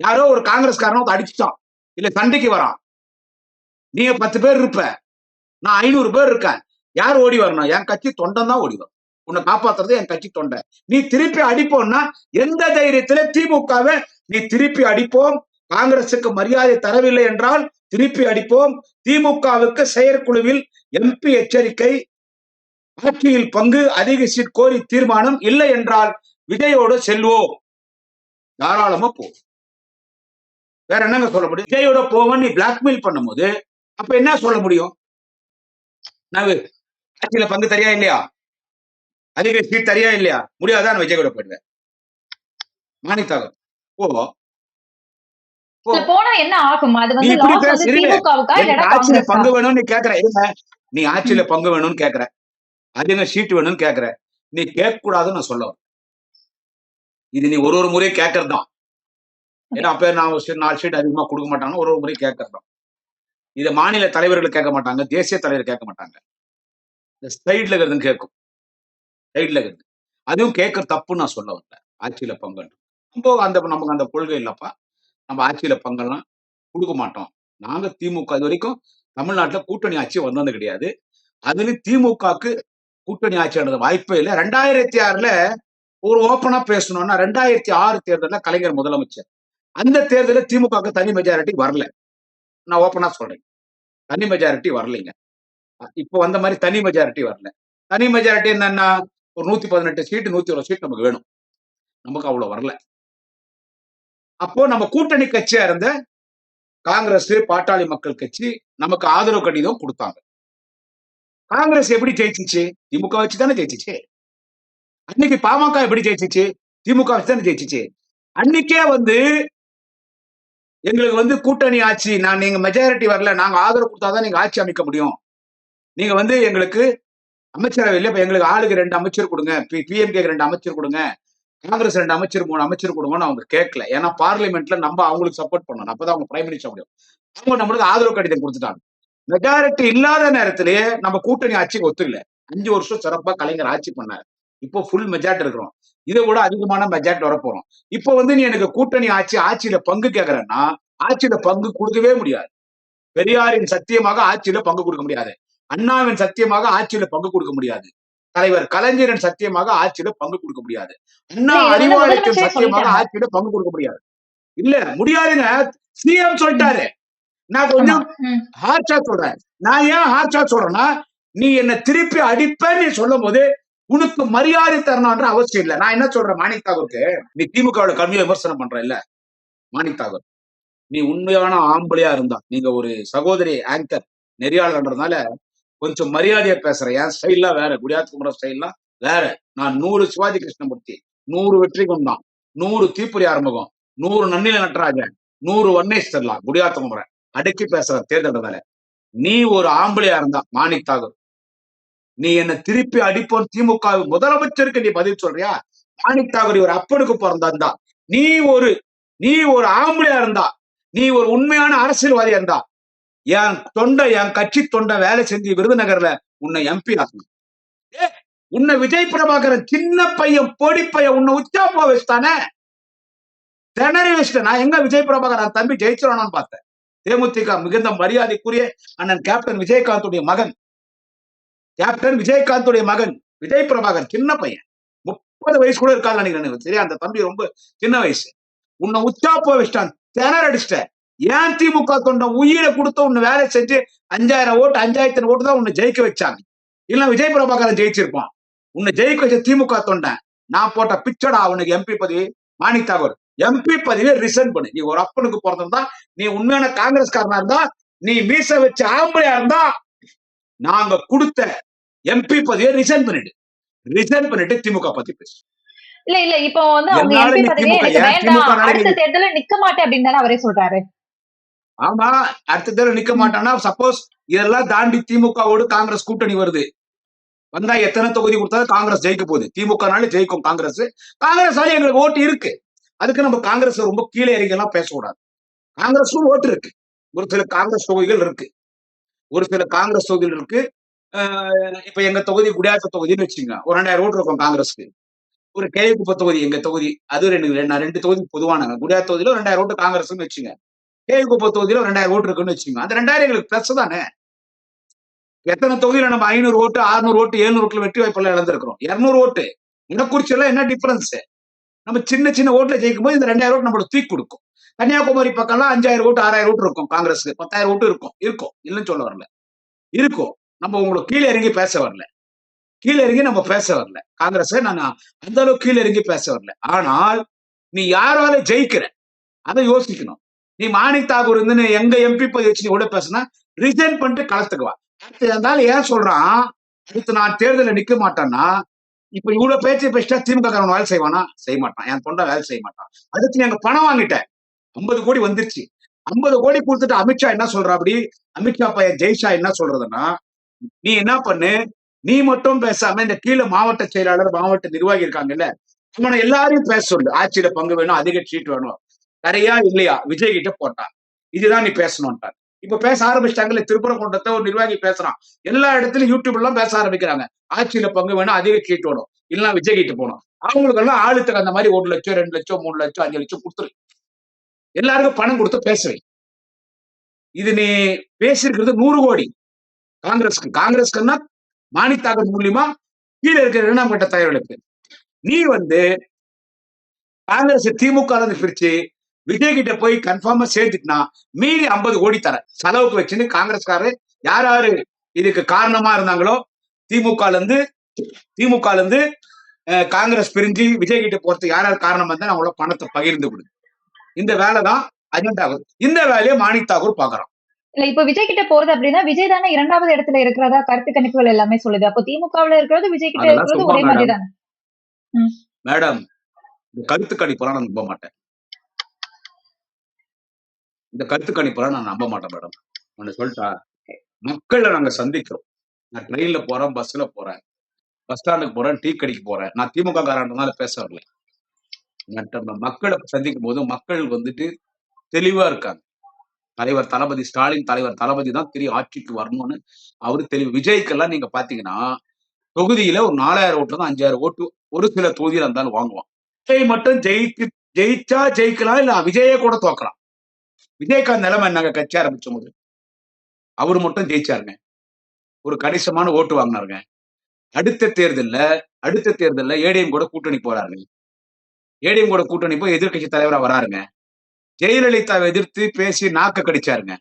யாரோ ஒரு காங்கிரஸ்காரனோ அடிச்சுட்டான், இல்ல சண்டைக்கு வரான், நீங்க 10 பேர் இருப்ப, நான் 500 பேர் இருக்கேன், யார் ஓடி வரணும்? என் கட்சி தொண்டன் தான் ஓடி வரும். உன்னை காப்பாத்துறது என் கட்சி தொண்டை. நீ திருப்பி அடிப்போம்னா எந்த தைரியத்துல திமுகவை நீ திருப்பி அடிப்போம், காங்கிரசுக்கு மரியாதை தரவில்லை என்றால் திருப்பி அடிப்போம், திமுகவுக்கு செயற்குழுவில் எம்பி எச்சரிக்கை, ஆட்சியில் பங்கு, அதிக சீட் கோரி தீர்மானம், இல்லை என்றால் விஜயோடு செல்வோம், தாராளமா போ. வேற என்னங்க சொல்ல முடியும்? விஜயோட போவன் நீ பிளாக்மெயில் பண்ணும்போது அப்ப என்ன சொல்ல முடியும்? நான் ஆட்சியில பங்கு தரியா இல்லையா, அதிக சீட் தரியா இல்லையா, முடியாதான் நான் விஜயோட போயிடுவேன். மாணித்தாகம் ஓ ஓ போனா என்ன ஆகும்? அது நீ வந்து இப்படி லாஸ் வந்து பேசுறீங்க. திமுகவுக்கா எனக்கு இல்லைன்னா ஆட்சியில காங்கிரஸ்கா? பங்கு வேணும்னு நீ கேக்குற. இருங்க, நீ ஆட்சியில பங்கு வேணும்னு கேக்குற, அதிக சீட் வேணும்னு கேக்குற. நீ கேட்க கூடாதுன்னு நான் சொல்ல வரேன். இது நீ ஒரு முறையும் கேட்கறது தான். ஏன்னா அப்ப நான் 4 சீட் அதிகமா கொடுக்க மாட்டாங்க, ஒரு முறை கேட்கறது தான். இதை மாநில தலைவர்கள் கேட்க மாட்டாங்க, தேசிய தலைவர் கேட்க மாட்டாங்க. இந்த சைட்ல இருக்கிறது கேட்கும், சைட்ல இருக்கிறது. அதுவும் கேட்கற தப்புன்னு நான் சொல்ல வரல. ஆட்சியில பங்கு நமக்கு அந்த கொள்கை இல்லப்பா. நம்ம ஆட்சியில பங்கெல்லாம் கொடுக்க மாட்டோம். நாங்க திமுக இது வரைக்கும் தமிழ்நாட்டுல கூட்டணி ஆட்சி வந்தது கிடையாது. அதுலயும் திமுகக்கு கூட்டணி ஆட்சி வாய்ப்பே இல்லை. 2006ல ஒரு ஓப்பனா பேசணும்னா 2006 தேர்தல்ல கலைஞர் முதலமைச்சர். அந்த தேர்தலில் திமுக தனி மெஜாரிட்டி வரல. நான் ஓப்பனா சொல்றேன், தனி மெஜாரிட்டி வரலைங்க. இப்போ வந்த மாதிரி தனி மெஜாரிட்டி வரல. தனி மெஜாரிட்டி என்னன்னா ஒரு 118 சீட் 120 சீட் நமக்கு வேணும். நமக்கு அவ்வளவு வரல. அப்போ நம்ம கூட்டணி கட்சியா இருந்த காங்கிரஸ், பாட்டாளி மக்கள் கட்சி நமக்கு ஆதரவு கடிதம் கொடுத்தாங்க. காங்கிரஸ் எப்படி ஜெயிச்சிச்சு? திமுக வச்சு தானே ஜெயிச்சிச்சு. அன்னைக்கு பாமக எப்படி ஜெயிச்சிச்சு? திமுக வச்சு தானே ஜெயிச்சிச்சு. அன்னைக்கே வந்து எங்களுக்கு வந்து கூட்டணி ஆட்சி, நீங்க மெஜாரிட்டி வரல, நாங்க ஆதரவு கொடுத்தாதான் நீங்க ஆட்சி அமைக்க முடியும். நீங்க வந்து எங்களுக்கு அமைச்சரவையில் இப்ப எங்களுக்கு ஆளுக்கு 2 அமைச்சர் கொடுங்க, பிஎம்கேக்கு 2 அமைச்சர் கொடுங்க, காங்கிரஸ் 2 அமைச்சர் 3 அமைச்சர் கொடுங்கன்னு அவங்க கேட்கல. ஏன்னா பார்லிமெண்ட்ல நம்ம அவங்களுக்கு சப்போர்ட் பண்ணணும், அப்பதான் அவங்க பிரைம் மினிஸ்டர் முடியும். அவங்க நம்மளுக்கு ஆதரவு கடிதம் கொடுத்துட்டாங்க. மெஜாரிட்டி இல்லாத நேரத்திலேயே நம்ம கூட்டணி ஆட்சிக்கு ஒத்துக்கல. 5 வருஷம் சிறப்பா கலைஞர் ஆட்சி பண்ணாரு. இப்போ ஃபுல் மெஜாரிட்டி இருக்கிறோம். இதை விட அதிகமான மெஜாரிட்டி வரப்போறோம். இப்போ வந்து நீ எனக்கு கூட்டணி ஆட்சியில பங்கு கேட்கறன்னா ஆட்சியில பங்கு கொடுக்கவே முடியாது. பெரியாரின் சத்தியமாக ஆட்சியில பங்கு கொடுக்க முடியாது. அண்ணாவின் சத்தியமாக ஆட்சியில பங்கு கொடுக்க முடியாது. தலைவர் கலைஞரின் சத்தியமாக ஆட்சியில பங்கு கொடுக்க முடியாது. அண்ணா அறிவாலயத்தின் சத்தியமாக ஆட்சியில பங்கு கொடுக்க முடியாது. இல்ல முடியாதுங்க. சிஎம் சொல்லிட்டாரு. நான் கொஞ்சம் ஹார்ஷா சொல்றேன். நான் ஏன் ஹார்ஷா சொல்றேன்னா, நீ என்ன திருப்பி அடிப்பேன்னு நீ சொல்லும் போது உனக்கு மரியாதை தரணும்ன்ற அவசியம் இல்லை. நான் என்ன சொல்றேன் மாணிக் தாகூருக்கு, நீ திமுகவோட கம்மியா விமர்சனம் பண்ற இல்ல மாணிக் தாகூர், நீ உண்மையான ஆம்பளையா இருந்தா, நீங்க ஒரு சகோதரி ஆங்கர் நெறியாளர்ன்றதுனால கொஞ்சம் மரியாதையா பேசுறேன். என் ஸ்டைல்லாம் வேற, குடியாத் குமரன் ஸ்டைல்லாம் வேற. நான் 100 சிவாஜி கிருஷ்ணமூர்த்தி, 100 வெற்றி கொண்டான், 100 தீப்புரி ஆறுமுகம், 100 நன்னில நடராஜன், 100 வன்னை ஸ்டெல்லா, குடியாத் குமரன் அடக்கி பேசுற தேர்தல்றதால. நீ ஒரு ஆம்பளையா இருந்தா மாணிக் தாகூர், நீ என்ன திருப்பி அடிப்போம் திமுக முதலமைச்சருக்கு நீ பதில் சொல்றியா? மாணிக் தாகூர் ஒரு அப்பனுக்கு பிறந்தா, நீ ஒரு ஆம்பளையா இருந்தா, நீ ஒரு உண்மையான அரசியல்வாதியா இருந்தா, என் கட்சி தொண்டை வேலை செஞ்சு விருதுநகர்ல உன்னை எம்பி ஆகணும். உன்னை விஜய் பிரபாகரன் சின்ன பையன் பொடி பையன் உன்னை உச்சா போ வச்சுட்டானே, திணறி வச்சுட்டேன். நான் எங்க விஜய் பிரபாகரன் தம்பி ஜெயிச்சிடணும்னு பார்த்தேன். தேமுதிக மிகுந்த மரியாதைக்குரிய அண்ணன் கேப்டன் விஜயகாந்துடைய மகன், விஜய் பிரபாகர் சின்ன பையன், 30 வயசு கூட இருக்காது நினைக்கிறேன். சரியா, அந்த தம்பி ரொம்ப சின்ன வயசு. உன்னை உச்சா போ வச்சுட்டான், திணற அடிச்சிட்ட. ஏன் திமுக தொண்ட உயிரை கொடுத்த உன்னை வேலை செஞ்சு 5000 ஓட்டு 5000 ஓட்டு தான் உன்னை ஜெயிக்க வச்சாங்க. இல்ல விஜய் பிரபாகரன் ஜெயிச்சிருப்பான். உன்னை ஜெயிக்க வச்ச திமுக தொண்டன். நான் போட்ட பிச்சடா உனக்கு எம்பி பதவி. மாணிக் தாகூர், எம்பி பதவியை ரிசைன் பண்ணு. நீ ஒரு அப்பனுக்கு பிறந்திருந்தா, நீ உண்மையான காங்கிரஸ்காரனா இருந்தா, நீ மீச வச்ச ஆம்பளையா இருந்தா, நாங்க கொடுத்த எம்பி பதவியை ரிசைன் பண்ணிட்டு திமுக பத்தி பேசு. இல்ல இப்போ வந்து அவங்க எம்பி பதவியே எனக்கு வேண்டாம், அடுத்த தேர்தலில் நிக்க மாட்டேன் அப்படின்னு தானே அவரே சொல்றாரு. ஆமா, அடுத்த தேர்தல் நிக்க மாட்டான்னா, சப்போஸ் இதெல்லாம் தாண்டி திமுகவோடு காங்கிரஸ் கூட்டணி வருது, வந்தா எத்தனை தொகுதி கொடுத்தாலும் காங்கிரஸ் ஜெயிக்க போகுது. திமுகனால ஜெயிக்கும் காங்கிரஸ். காங்கிரஸால எங்களுக்கு ஓட்டு இருக்கு. அதுக்கு நம்ம காங்கிரஸ் ரொம்ப கீழே இறங்கி எல்லாம் பேசக்கூடாது. காங்கிரஸும் ஓட்டு இருக்கு. ஒரு சில காங்கிரஸ் தொகுதிகள் இருக்கு. இப்ப எங்க தொகுதி குடியாத்த தொகுதின்னு வச்சுங்க, ஒரு 2000 ஓட்டு இருக்கும் காங்கிரஸ்க்கு. ஒரு கேக்குப்ப தொகுதி எங்க தொகுதி, அது 2 தொகுதி பொதுவானாங்க. குடியாத்த தொகுதியில 2000 ஓட்டு காங்கிரஸ்ன்னு வச்சுங்க. கேக்குப்ப தொகுதியில 2000 ஓட்டு இருக்குன்னு வச்சுங்க. அந்த 2000 எங்களுக்கு பிளஸ் தானே. எத்தனை தொகுதியில நம்ம 500 ஓட்டு 600 ஓட்டு 700 ஓட்டுல வெற்றி வாய்ப்பெல்லாம் இழந்திருக்கிறோம். 200 ஓட்டு இடக்குறிச்சி எல்லாம் என்ன டிஃபரன்ஸ்? நம்ம சின்ன ஓட்டுல ஜெயிக்கும் போது இந்த 2000 ஓட்டு நம்மளுக்கு தூக்கி கொடுக்கும். கன்னியாகுமரி பக்கம்லாம் 5000 ஓட்டு 6000 ஓட்டு இருக்கும் காங்கிரஸ்க்கு. 10000 ஓட்டு இருக்கும் இல்லைன்னு சொல்ல வரல, இருக்கும். நம்ம உங்களுக்கு கீழே இறங்கி பேச வரல, நம்ம பேச வரல. காங்கிரஸ் நான் அந்த அளவுக்கு கீழே இறங்கி பேச வரல. ஆனால் நீ யாரால ஜெயிக்கிற அதை யோசிக்கணும். நீ மாணிக் தாகூர் இருந்து எங்க எம்பி பதவி வச்சு நீ கூட பேசுனா ரிசைன் பண்ணிட்டு களத்துக்கு வா. அடுத்து இருந்தாலும் ஏன் சொல்றான், அடுத்து நான் தேர்தலில் நிக்க மாட்டேன்னா, இப்ப இவ்வளவு பேச்சு பேசிட்டா திமுக காரன் வேலை செய்வானா? செய்ய மாட்டான். என் தொண்டை வேலை செய்ய மாட்டான். அடுத்து நீ அங்க பணம் வாங்கிட்ட, 50 கோடி வந்துருச்சு. 50 கோடி கொடுத்துட்டு அமித்ஷா என்ன சொல்றா? அப்படி அமித்ஷா பையன் ஜெய்ஷா என்ன சொல்றதுன்னா, நீ என்ன பண்ணு, நீ மட்டும் பேசாம இந்த கீழே மாவட்ட செயலாளர் மாவட்ட நிர்வாகி இருக்காங்கல்ல, அவனை எல்லாரையும் பேச சொல்லு. ஆட்சியில பங்கு வேணும், அதிக சீட் வேணும், சரியா இல்லையா விஜய் கிட்ட போட்டான், இதுதான் நீ பேசணும்ட்டார். இப்ப பேச ஆரம்பிச்சிட்டாங்கல்ல, திருப்பரங்குன்றத்தை ஒரு நிர்வாகி பேசுறான், எல்லா இடத்துலயும் யூடியூப் எல்லாம் பேச ஆரம்பிக்கிறாங்க. ஆட்சியில பங்கு வேணும், அதிக சீட் வேணும், இல்லைன்னா விஜய் கிட்ட போகணும். அவங்களுக்கு எல்லாம் ஆளுத்துக்கு அந்த மாதிரி 1 லட்சம் 2 லட்சம் 3 லட்சம் 5 லட்சம் கொடுத்துரு, எல்லாருக்கும் பணம் கொடுத்து பேசுவை. இது நீ பேசியிருக்கிறது 100 கோடி காங்கிரஸ்க்குன்னா மாணிக் தாகூர் மூலியமா கீழே இருக்கிற 2ஆம் கட்ட தலைவர்களுக்கு. நீ காங்கிரஸ் திமுக பிரிச்சு விஜய் கிட்ட போய் கன்ஃபார்மா சேர்த்துட்டுனா மீறி 50 கோடி தர செலவுக்கு வச்சுன்னு காங்கிரஸ்காரர் யார் யாரு இதுக்கு காரணமா இருந்தாங்களோ, திமுக இருந்து காங்கிரஸ் பிரிஞ்சு விஜய் கிட்ட போறதுக்கு யார் யார் காரணமா இருந்தா அவங்களோட பணத்தை பகிர்ந்து கொடு. இந்த வேலை தான் அஜெண்டா. இந்த வேலையை மாணிக் தாகூர் பாக்குறான். இல்ல இப்ப விஜய் கிட்ட போறது அப்படின்னா விஜய் தானே 2வது இடத்துல இருக்கிறதா கருத்து கணிப்புகள் எல்லாமே சொல்லுது. அப்போ திமுகவுல இருக்கிறது விஜய் கிட்ட அதெல்லாம் இருக்கிறது சும்மா ஒரே மாதிரி தானே? மேடம், இந்த கருத்து கணிப்பெல்லாம் நான் நம்ப மாட்டேன். இந்த கருத்து கணிப்பெல்லாம் நான் நம்ப மாட்டேன் மேடம். ஒன்னு சொல்லிட்டா, மக்களை நாங்க சந்திக்கிறோம். நான் ட்ரெயின்ல போறேன், பஸ்ல போறேன், பஸ் ஸ்டாண்டுக்கு போறேன், டீ கடைக்கு போறேன். நான் திமுக காரன்றதுனால பேச வரல. மக்களை சந்திக்கும் போது மக்கள் தெளிவா இருக்காங்க. தலைவர் தளபதி ஸ்டாலின் தளபதி தான் தெரியும் ஆட்சிக்கு வரணும்னு அவரு தெளிவு. விஜய்க்கெல்லாம் நீங்க பாத்தீங்கன்னா தொகுதியில ஒரு 4000 ஓட்டுல தான் 5000 ஓட்டு ஒரு சில தொகுதியில இருந்தாலும் வாங்குவான். விஜய் மட்டும் ஜெயிச்சா ஜெயிக்கலாம், இல்ல விஜயே கூட தோக்கலாம். விஜயகாந்த் நிலைமை என்னங்க? கட்சி ஆரம்பிச்ச போது அவரு மட்டும் ஜெயிச்சாருங்க, ஒரு கணிசமான ஓட்டு வாங்கினாருங்க. அடுத்த தேர்தல்ல ஏடிஎம் கூட கூட்டணி போறாருங்க. ஏடிஎம் கூட கூட்டணி போய் எதிர்கட்சி தலைவரா வராருங்க. ஜெயலலிதாவை எதிர்த்து பேசி நாக்க கடிச்சாரு.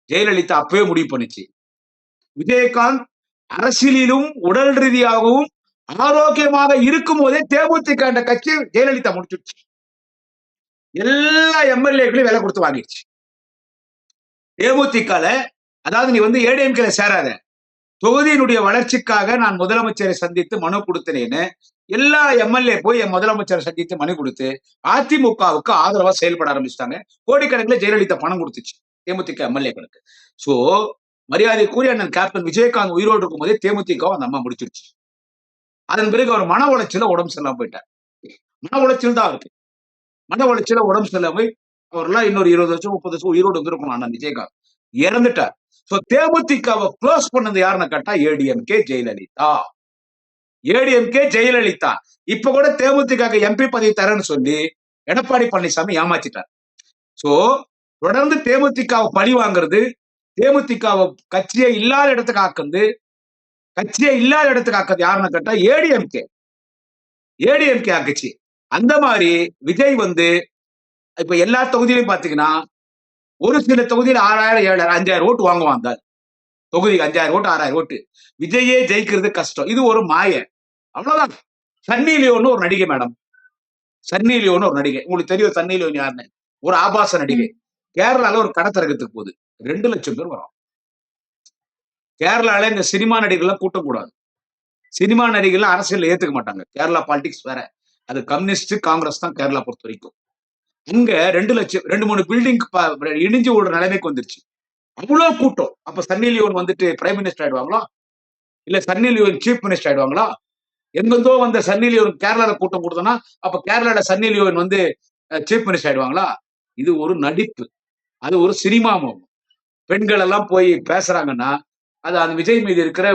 ஜெயலலிதா அப்பவே முடிவு பண்ணிச்சு. விஜயகாந்த் அரசியலிலும் உடல் ரீதியாகவும் ஆரோக்கியமாக இருக்கும் போதே தேமுதிக கட்சி ஜெயலலிதா முடிச்சுடுச்சு. எல்லா எம்எல்ஏக்களையும் விலை கொடுத்து வாங்கிடுச்சு. தேமுதிக அதாவது நீ ஏடிஎம்கேல சேராத, தொகுதியினுடைய வளர்ச்சிக்காக நான் முதலமைச்சரை சந்தித்து மனு கொடுத்தேன்னு எல்லா எம்எல்ஏ போய் என் முதலமைச்சரை சந்தித்து மனு கொடுத்து அதிமுகவுக்கு ஆதரவா செயல்பட ஆரம்பிச்சிட்டாங்க. கோடிக்கணக்கில் ஜெயலலிதா பணம் கொடுத்துச்சு தேமுதிக எம்எல்ஏக்களுக்கு. சோ மரியாதைக்குரிய அண்ணன் கேப்டன் விஜயகாந்த் உயிரோடு இருக்கும் போதே தேமுதிக அந்த அம்மா முடிச்சிருச்சு. அதன் பிறகு அவர் மன உளைச்சல உடம்பு சரியில்லாம போயிட்டார். மன உளைச்சல் தான் இருக்கு. மன உளைச்சல உடம்பு சரியில்லாம போய் அவர்லாம் இன்னொரு 20 வருஷம் 30 வருஷம் உயிரோடு வந்துருக்கணும். அண்ணன் விஜயகாந்த் இறந்துட்டார். சோ தேமுதிகவை க்ளோஸ் பண்ணது யாருன்னு கேட்டா ஏடிஎம்கே ஜெயலலிதா. இப்ப கூட தேமுதிக எம்பி பதவி தரேன்னு சொல்லி எடப்பாடி பழனிசாமி ஏமாத்திட்டார். சோ தொடர்ந்து தேமுதிகவை பழி வாங்குறது, தேமுதிகவை கட்சியே இல்லாத இடத்துக்கு ஆக்குறது யாருன்னு கேட்டா ஏடிஎம்கே ஆக்குச்சு. அந்த மாதிரி விஜய் இப்ப எல்லா தொகுதியிலும் பாத்தீங்கன்னா ஒரு சில தொகுதியில் 6000 7000 5000 ஓட்டு வாங்குவான். தொகுதிக்கு 5000 ஓட்டு 6000 ஓட்டு. விஜயே ஜெயிக்கிறது கஷ்டம். இது ஒரு மாய, அவ்வளவுதான். சன்னி லியோன்னு ஒரு நடிகை மேடம், உங்களுக்கு தெரியும் சன்னி லியோன் யாருன்னு? ஒரு ஆபாச நடிகை. கேரளால ஒரு கடை திறக்கிறதுக்கு போகுது, 2 லட்சம் பேர் வரும். கேரளால இந்த சினிமா நடிகர்கள் கூட்டம் கூடாது. சினிமா நடிகர்கள் அரசியல் ஏத்துக்க மாட்டாங்க. கேரளா பாலிடிக்ஸ் வேற, அது கம்யூனிஸ்ட் காங்கிரஸ் தான் கேரளா பொறுத்த வரைக்கும். இங்க 2 லட்சம் 2-3 பில்டிங் இடிஞ்சு ஓடுற நிலைமைக்கு வந்துருச்சு. அவ்வளவு கூட்டம். அப்ப சன்னி லியோன் பிரைம் மினிஸ்டர் ஆயிடுவாங்களா? இல்ல சன்னி லியோன் சீஃப் மினிஸ்டர் ஆயிடுவாங்களா? எங்கெந்தோ வந்த சன்னி லியோன் கேரளால கூட்டம் கொடுத்தனா அப்ப கேரளால சன்னி லியோன் சீஃப் மினிஸ்டர் ஆயிடுவாங்களா? இது ஒரு நடிப்பு, அது ஒரு சினிமா மோகம். பெண்கள் எல்லாம் போய் பேசுறாங்கன்னா அது அந்த விஜய் மீது இருக்கிற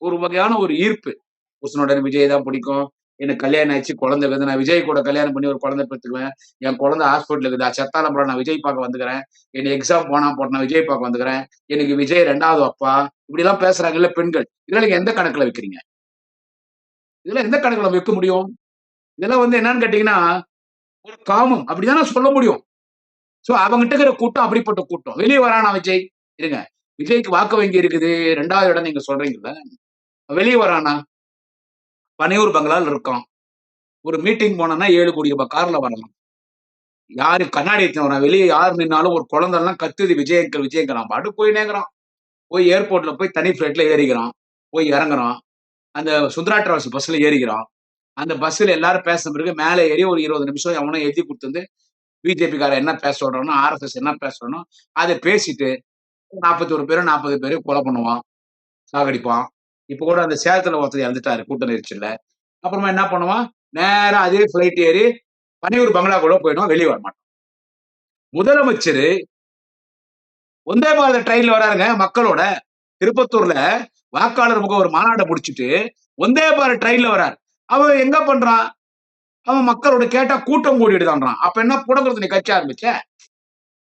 ஒரு வகையான ஒரு ஈர்ப்பு. புருஷனோட விஜய் தான் பிடிக்கும், எனக்கு கல்யாணம் ஆயிடுச்சு, குழந்தை இருக்குது, நான் விஜய் கூட கல்யாணம் பண்ணி ஒரு குழந்தை பெற்றுக்குவேன், என் குழந்தை ஹாஸ்பிட்டல் இருக்குது, செத்தாலம் போட நான் விஜய் பார்க்க வந்துக்கிறேன், எனக்கு எக்ஸாம் போனா போட்டு நான் விஜய் பார்க்க வந்துக்கிறேன், எனக்கு விஜய் 2வது அப்பா, இப்படி எல்லாம் பேசுறாங்கல்ல பெண்கள். இதெல்லாம் நீங்க எந்த கணக்குல வைக்கிறீங்க? இதெல்லாம் எந்த கணக்குல வைக்க முடியும்? இதெல்லாம் என்னன்னு கேட்டீங்கன்னா ஒரு காமம், அப்படிதானே சொல்ல முடியும். சோ அவங்ககிட்ட இருக்கிற கூட்டம் அப்படிப்பட்ட கூட்டம். வெளியே வரானா விஜய்? இருங்க, விஜய்க்கு வாக்கு வங்கி இருக்குது, 2வது இடம் நீங்க சொல்றீங்கல்ல, வெளியே வரானா? பனையூர் பங்களால் இருக்கான். ஒரு மீட்டிங் போனா 7 கோடி ரூபாய் கார்ல வரலாம். யாரு கண்ணாடி எடுத்துன்னு வெளியே யார் நின்னாலும் ஒரு குழந்தை எல்லாம் கத்துது விஜயங்கர் விஜயங்கர் பாட்டு போயினேங்கிறான். போய் ஏர்போர்ட்ல போய் தனி பிளைட்ல ஏறிக்கிறான். போய் இறங்குறான். அந்த சுந்தரா டிராவல்ஸ் பஸ்ல ஏறிக்கிறான். அந்த பஸ்ல எல்லாரும் பேச பிறகு மேலே ஏறி ஒரு 20 நிமிஷம் எவனோ எழுதி கொடுத்து பிஜேபிக்காரன் என்ன பேச சொல்றானோ ஆர்எஸ்எஸ் என்ன பேசுறானோ அதை பேசிட்டு 41 பேரும் 40 பேரும் கொலை பண்ணுவான், சாகடிப்பான். இப்ப கூட அந்த சேலத்துல ஒருத்தர் இறந்துட்டாரு கூட்ட நெரிச்சல்ல. அப்புறமா என்ன பண்ணுவான், நேரா அதே பிளைட் ஏறி பனையூர் பங்களாக்குள்ள போயிடுவான், வெளியே வர மாட்டான். முதலமைச்சர் வந்தே பாரத ட்ரெயின்ல வராருங்க மக்களோட. திருப்பத்தூர்ல வாக்காளர் முக ஒரு மாநாட்டை முடிச்சுட்டு வந்தே பாரத் ட்ரெயின்ல வராரு. அவன் எங்க பண்றான், அவன் மக்களோட கேட்டா கூட்டம் கூடிடுதான்றான். அப்ப என்ன புடங்குறது நீ கட்சி ஆரம்பிச்ச,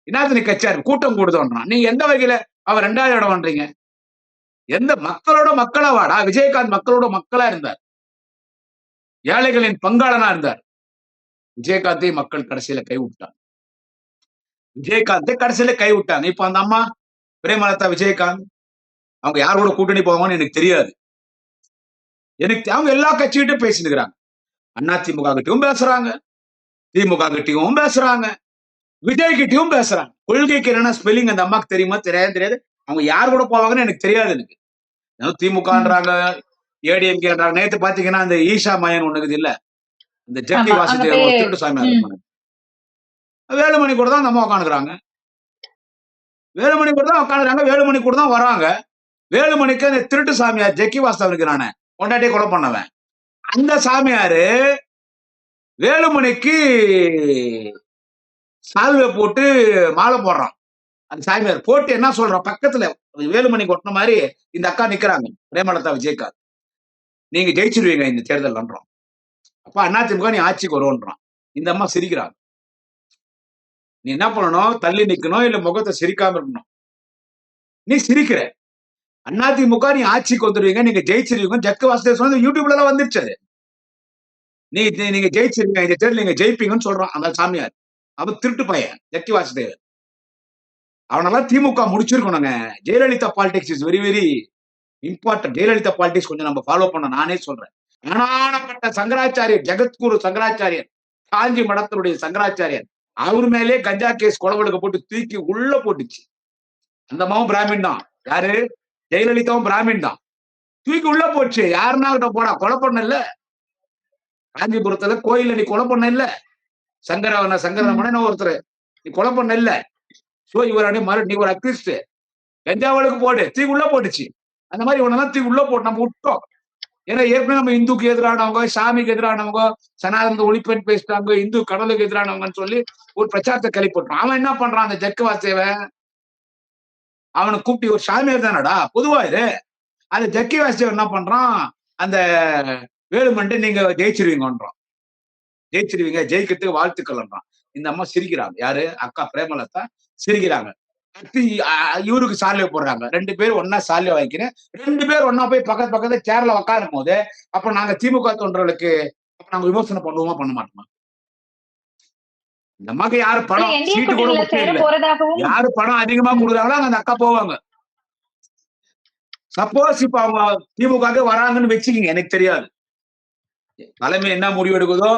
என்னது நீ கட்சி ஆரம்பி கூட்டம் கூடுதோன்றான். நீ எந்த வகையில அவர் 2வது இடம் பண்றீங்க? எந்த மக்களோட மக்களா வாடா. விஜயகாந்த் மக்களோட மக்களா இருந்தார், ஏழைகளின் பங்காளனா இருந்தார். விஜயகாந்தை மக்கள் கடைசியில கைவிட்டாங்க. விஜயகாந்தை கடைசியில கைவிட்டாங்க. இப்ப அந்த அம்மா பிரேமலதா விஜயகாந்த் அவங்க யார் கூட கூட்டணி போவாங்கன்னு எனக்கு தெரியாது. அவங்க எல்லா கட்சிகிட்டும் பேசினுக்கிறாங்க. அதிமுக கிட்டையும் பேசுறாங்க, திமுக கிட்டையும் பேசுறாங்க, விஜய் கிட்டையும் பேசுறாங்க. கொள்கைக்கு என்னன்னா ஸ்பெல்லிங் அந்த அம்மாக்கு தெரியுமா தெரியாது. அவங்க யார் கூட போவாங்கன்னு எனக்கு தெரியாது. எனக்கு திமுகன்றாங்க, ஏடிஎம்கேன்றாங்க. நேத்து பாத்தீங்கன்னா அந்த ஈஷா மயன் ஒண்ணுக்குது இல்ல, இந்த ஜெகதி வாசுதேவ் திருட்டு சாமி வேலுமணி கூட தான் நம்ம உட்காந்துக்கிறாங்க. வேலுமணி கூட தான் உட்காந்துறாங்க, வேலுமணி கூட தான் வராங்க. வேலுமணிக்கு அந்த திருட்டு சாமியார் ஜெக்கி வாசுதேவனுக்கு நானே கொண்டாட்டியே கொலை பண்ணவன் அந்த சாமியாரு வேலுமணிக்கு சால்வை போட்டு மாலை போடுறான். அந்த சாமியார் போட்டு என்ன சொல்றான், பக்கத்துல வேலுமணி கொட்டின மாதிரி இந்த அக்கா நிக்கிறாங்க, பிரேமலதா விஜயகாந்த், நீங்க ஜெயிச்சிருவீங்க இந்த தேர்தல் பண்றோம். அப்ப அதிமுக நீ ஆட்சிக்கு வருவோன்றான். இந்த அம்மா சிரிக்கிறாங்க. நீ என்ன பண்ணணும், தள்ளி நிக்கணும், இல்ல முகத்தை சிரிக்காம இருக்கணும். நீ சிரிக்கிற. அதிமுக நீ ஆட்சிக்கு வந்துருவீங்க, நீங்க ஜெயிச்சிருவீங்க. ஜக்கு வாசுதேவ் சொன்னது யூடியூப்ல எல்லாம் வந்துருச்சு. நீங்க ஜெயிச்சிருவீங்க, இந்த தேர்தல் நீங்க ஜெயிப்பீங்கன்னு சொல்றான் அந்த சாமியார். அவன் திருட்டு பையன் ஜக்கி வாசுதேவ். அவனெல்லாம் திமுக முடிச்சிருக்கணுங்க. Jayalalithaa politics is very very important. Jayalalithaa politics கொஞ்சம் நம்ம ஃபாலோ பண்ண நானே சொல்றேன். ஞானானப்பட்ட சங்கராச்சாரியர், ஜெகத்குரு சங்கராச்சாரியர், காஞ்சி மடத்தினுடைய சங்கராச்சாரியர், அவர் மேலே கஞ்சா கேஸ் கொலவெடுக்க போட்டு தூக்கி உள்ள போட்டுச்சு. அந்த அம்மாவும் பிராமின் தான். யாரு, ஜெயலலிதாவும் பிராமின் தான். தூக்கி உள்ள போச்சு. யாருன்னா கிட்ட போடா, கொலை பண்ண இல்ல காஞ்சிபுரத்துல கோயில்ல நீ கொலை பண்ண இல்ல, சங்கரமணன் ஒருத்தர் நீ கொலை பண்ண இல்ல. சோ இவர் நீ ஒரு அக்ரிஸ்ட், கஞ்சாவளுக்கு போடு, தூக்கி உள்ள போட்டுச்சு. அந்த மாதிரி இவனெல்லாம் தூக்கி உள்ள போட்டு நம்ம விட்டோம். ஏன்னா ஏற்கனவே நம்ம இந்துக்கு எதிரானவங்க, சாமிக்கு எதிரானவங்க, சனாதன ஒழிப்பேன் பேசிட்டாங்க, இந்து கடலுக்கு எதிரானவங்கன்னு சொல்லி ஒரு பிரச்சாரத்தை கிளப்பிட்டோம். அவன் என்ன பண்றான், அந்த ஜக்கு வாசுதேவன் அவனை கூப்பிட்டு, ஒரு சாமியார் தானடா பொதுவா இது. அந்த ஜக்கி வாசுதேவன் என்ன பண்றான், அந்த வேலுமண்டி நீங்க ஜெயிச்சிருவீங்கன்றான். ஜெயிக்கிறதுக்கு வாழ்த்துக்கள்ன்றான். இந்த அம்மா சிரிக்கிறாங்க. யாரு, அக்கா பிரேமலதா சிரிக்கிறாங்க. இவருக்கு சால்வை போடுறாங்க. 2 பேரும் ஒன்னா சால்வை வாங்கிக்கிறேன். 2 பேர் ஒன்னா போய் பக்கத்துல சேர்ல உட்காரும் போது அப்ப நாங்க திமுக தொண்டர்களுக்கு நாங்க விமர்சனம் பண்ணுவோமா பண்ண மாட்டோமா? இந்த அம்மாக்கு யாரு பணம் சீட்டு கூட யாரு பணம் அதிகமா கொடுக்குறாங்களோ அந்த அக்கா போவாங்க. சப்போஸ் இப்ப அவங்க திமுக வராங்கன்னு வச்சுக்கிங்க, எனக்கு தெரியாது. தலைமை என்ன முடிவு எடுக்குதோ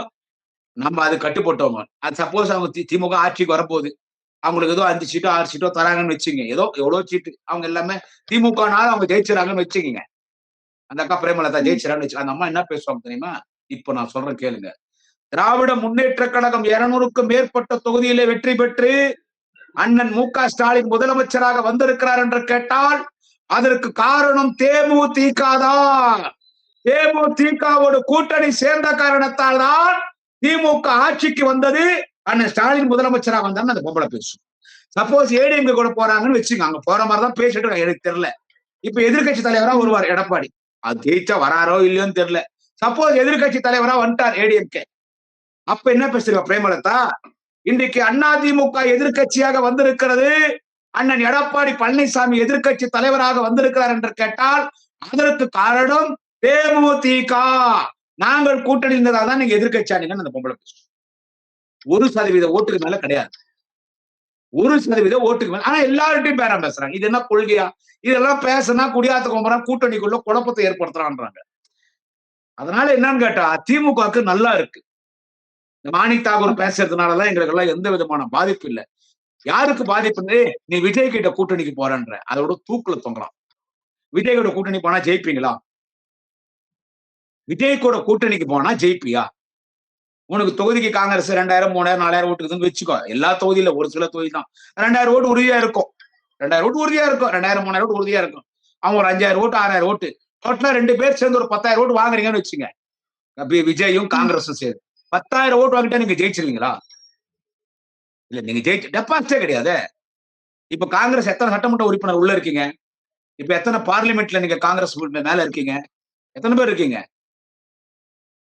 நம்ம அது கட்டுப்பட்டவங்க. அது சப்போஸ் அவங்க திமுக ஆட்சிக்கு வரப்போகுது, அவங்களுக்கு ஏதோ 5 சீட்டோ 6 சீட்டோ தராங்கன்னு வச்சுங்க, ஏதோ எவ்வளவு சீட்டு அவங்க எல்லாமே திமுகனால அவங்க ஜெயிச்சிடறாங்கன்னு வச்சுக்கீங்க. அந்த அக்கா பிரேமலதா ஜெயிச்சிடறாங்கன்னு வச்சு அந்த அம்மா என்ன பேசுவாங்க தெரியுமா? இப்ப நான் சொல்றேன் கேளுங்க. திராவிட முன்னேற்ற கழகம் 200க்கும் மேற்பட்ட தொகுதியிலே வெற்றி பெற்று அண்ணன் மு.க. ஸ்டாலின் முதலமைச்சராக வந்திருக்கிறார் என்று கேட்டால் அதற்கு காரணம் தேமுதிக தான். தேமுதிகவோடு கூட்டணி சேர்ந்த காரணத்தால் தான் திமுக ஆட்சிக்கு வந்தது. அண்ணன் ஸ்டாலின் முதலமைச்சராக வந்தான்னு அந்த பொம்பளை பேசும். சப்போஸ் ஏடிஎம்கே கூட போறாங்கன்னு வச்சுங்க, அங்க போற மாதிரிதான் பேசிட்டு எனக்கு தெரியல. இப்ப எதிர்கட்சி தலைவரா வருவார் எடப்பாடி. அது ஜெயிச்சா வராரோ இல்லையோன்னு தெரியல. சப்போஸ் எதிர்கட்சி தலைவரா வந்துட்டார் ஏடிஎம்கே, அப்ப என்ன பேசுறீங்க பிரேமலதா? இன்றைக்கு அதிமுக எதிர்கட்சியாக வந்திருக்கிறது, அண்ணன் எடப்பாடி பழனிசாமி எதிர்கட்சி தலைவராக வந்திருக்கிறார் என்று கேட்டால் அதற்கு காரணம் தேமுதிக. நாங்கள் கூட்டணி இருந்ததால் தான் நீங்க எதிர்கட்சி ஆனீங்கன்னு அந்த பொம்பளை பேசும். 1% ஓட்டுக்கு மேல கிடையாது. 1% ஓட்டுக்கு மேல. ஆனா எல்லார்ட்டையும் பேரம் பேசுறாங்க. இது என்ன கொள்கையா? இதெல்லாம் பேசினா குடியாத்த கும்பறான் கூட்டணிக்குள்ள குழப்பத்தை ஏற்படுத்துறான்றாங்க. அதனால என்னன்னு கேட்டா திமுகவுக்கு நல்லா இருக்கு. இந்த மாணிக் தாகூர் ஓகே. பேசுறதுனாலதான் எங்களுக்கு எல்லாம் எந்த விதமான பாதிப்பு இல்லை. யாருக்கு பாதிப்புன்னு, நீ விஜய் கிட்ட கூட்டணிக்கு போறன்ற அதோட தூக்குல தொங்கலாம். விஜய் கூட கூட்டணி போனா ஜெயிப்பீங்களா? விஜய் கூட கூட்டணிக்கு போனா ஜெயிப்பியா? உனக்கு தொகுதிக்கு காங்கிரஸ் 2000, 3000, 4000 ஓட்டுக்குதுன்னு வச்சுக்கோ. எல்லா தொகுதியில ஒரு சில தொகுதி தான் 2000 ஓட்டு உறுதியா இருக்கும். 2000 ஓட்டு உறுதியா இருக்கும். 2000, 3000 ஓட்டு உறுதியா இருக்கும். அவங்க ஒரு 5000 ஓட்டு, 6000 ஓட்டு. டோட்டலா 2 பேர் சேர்ந்து ஒரு 10,000 ஓட்டு வாங்குறீங்கன்னு வச்சுங்க. விஜயும் காங்கிரஸும் சேர்ந்து 10,000 ஓட்டு வாங்கிட்டா நீங்க ஜெயிச்சிருவீங்களா? இல்ல, நீங்க டெபாசிட்டே கிடையாது. இப்ப காங்கிரஸ் எத்தனை சட்டமன்ற உறுப்பினர் உள்ள இருக்கீங்க? இப்ப எத்தனை பார்லிமெண்ட்ல நீங்க காங்கிரஸ் மேல இருக்கீங்க? எத்தனை பேர் இருக்கீங்க?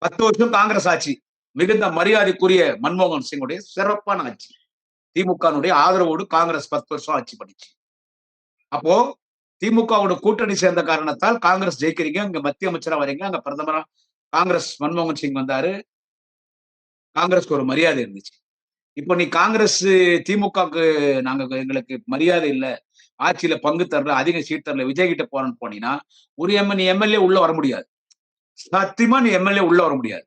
10 வருஷம் காங்கிரஸ் ஆட்சி. மிகுந்த மரியாதைக்குரிய மன்மோகன் சிங்குடைய சிறப்பான ஆட்சி. திமுகனுடைய ஆதரவோடு காங்கிரஸ் 10 வருஷம் ஆட்சி பண்ணிச்சு. அப்போ திமுகவோட கூட்டணி சேர்ந்த காரணத்தால் காங்கிரஸ் ஜெயிக்கிறீங்க. இங்க மத்திய அமைச்சரா வரீங்க. அங்க பிரதமரா காங்கிரஸ் மன்மோகன் சிங் வந்தாரு. காங்கிரஸ்க்கு ஒரு மரியாதை இருந்துச்சு. இப்போ நீ காங்கிரஸ் திமுகவுக்கு நாங்க எங்களுக்கு மரியாதை இல்ல, ஆட்சியில பங்கு தரல, அதிக சீட் தரல, விஜய் கிட்ட போறேன்னு போனீங்கன்னா ஒரு நீ எம்எல்ஏ உள்ள வர முடியாது. சத்தியமா நீ எம்எல்ஏ உள்ள வர முடியாது.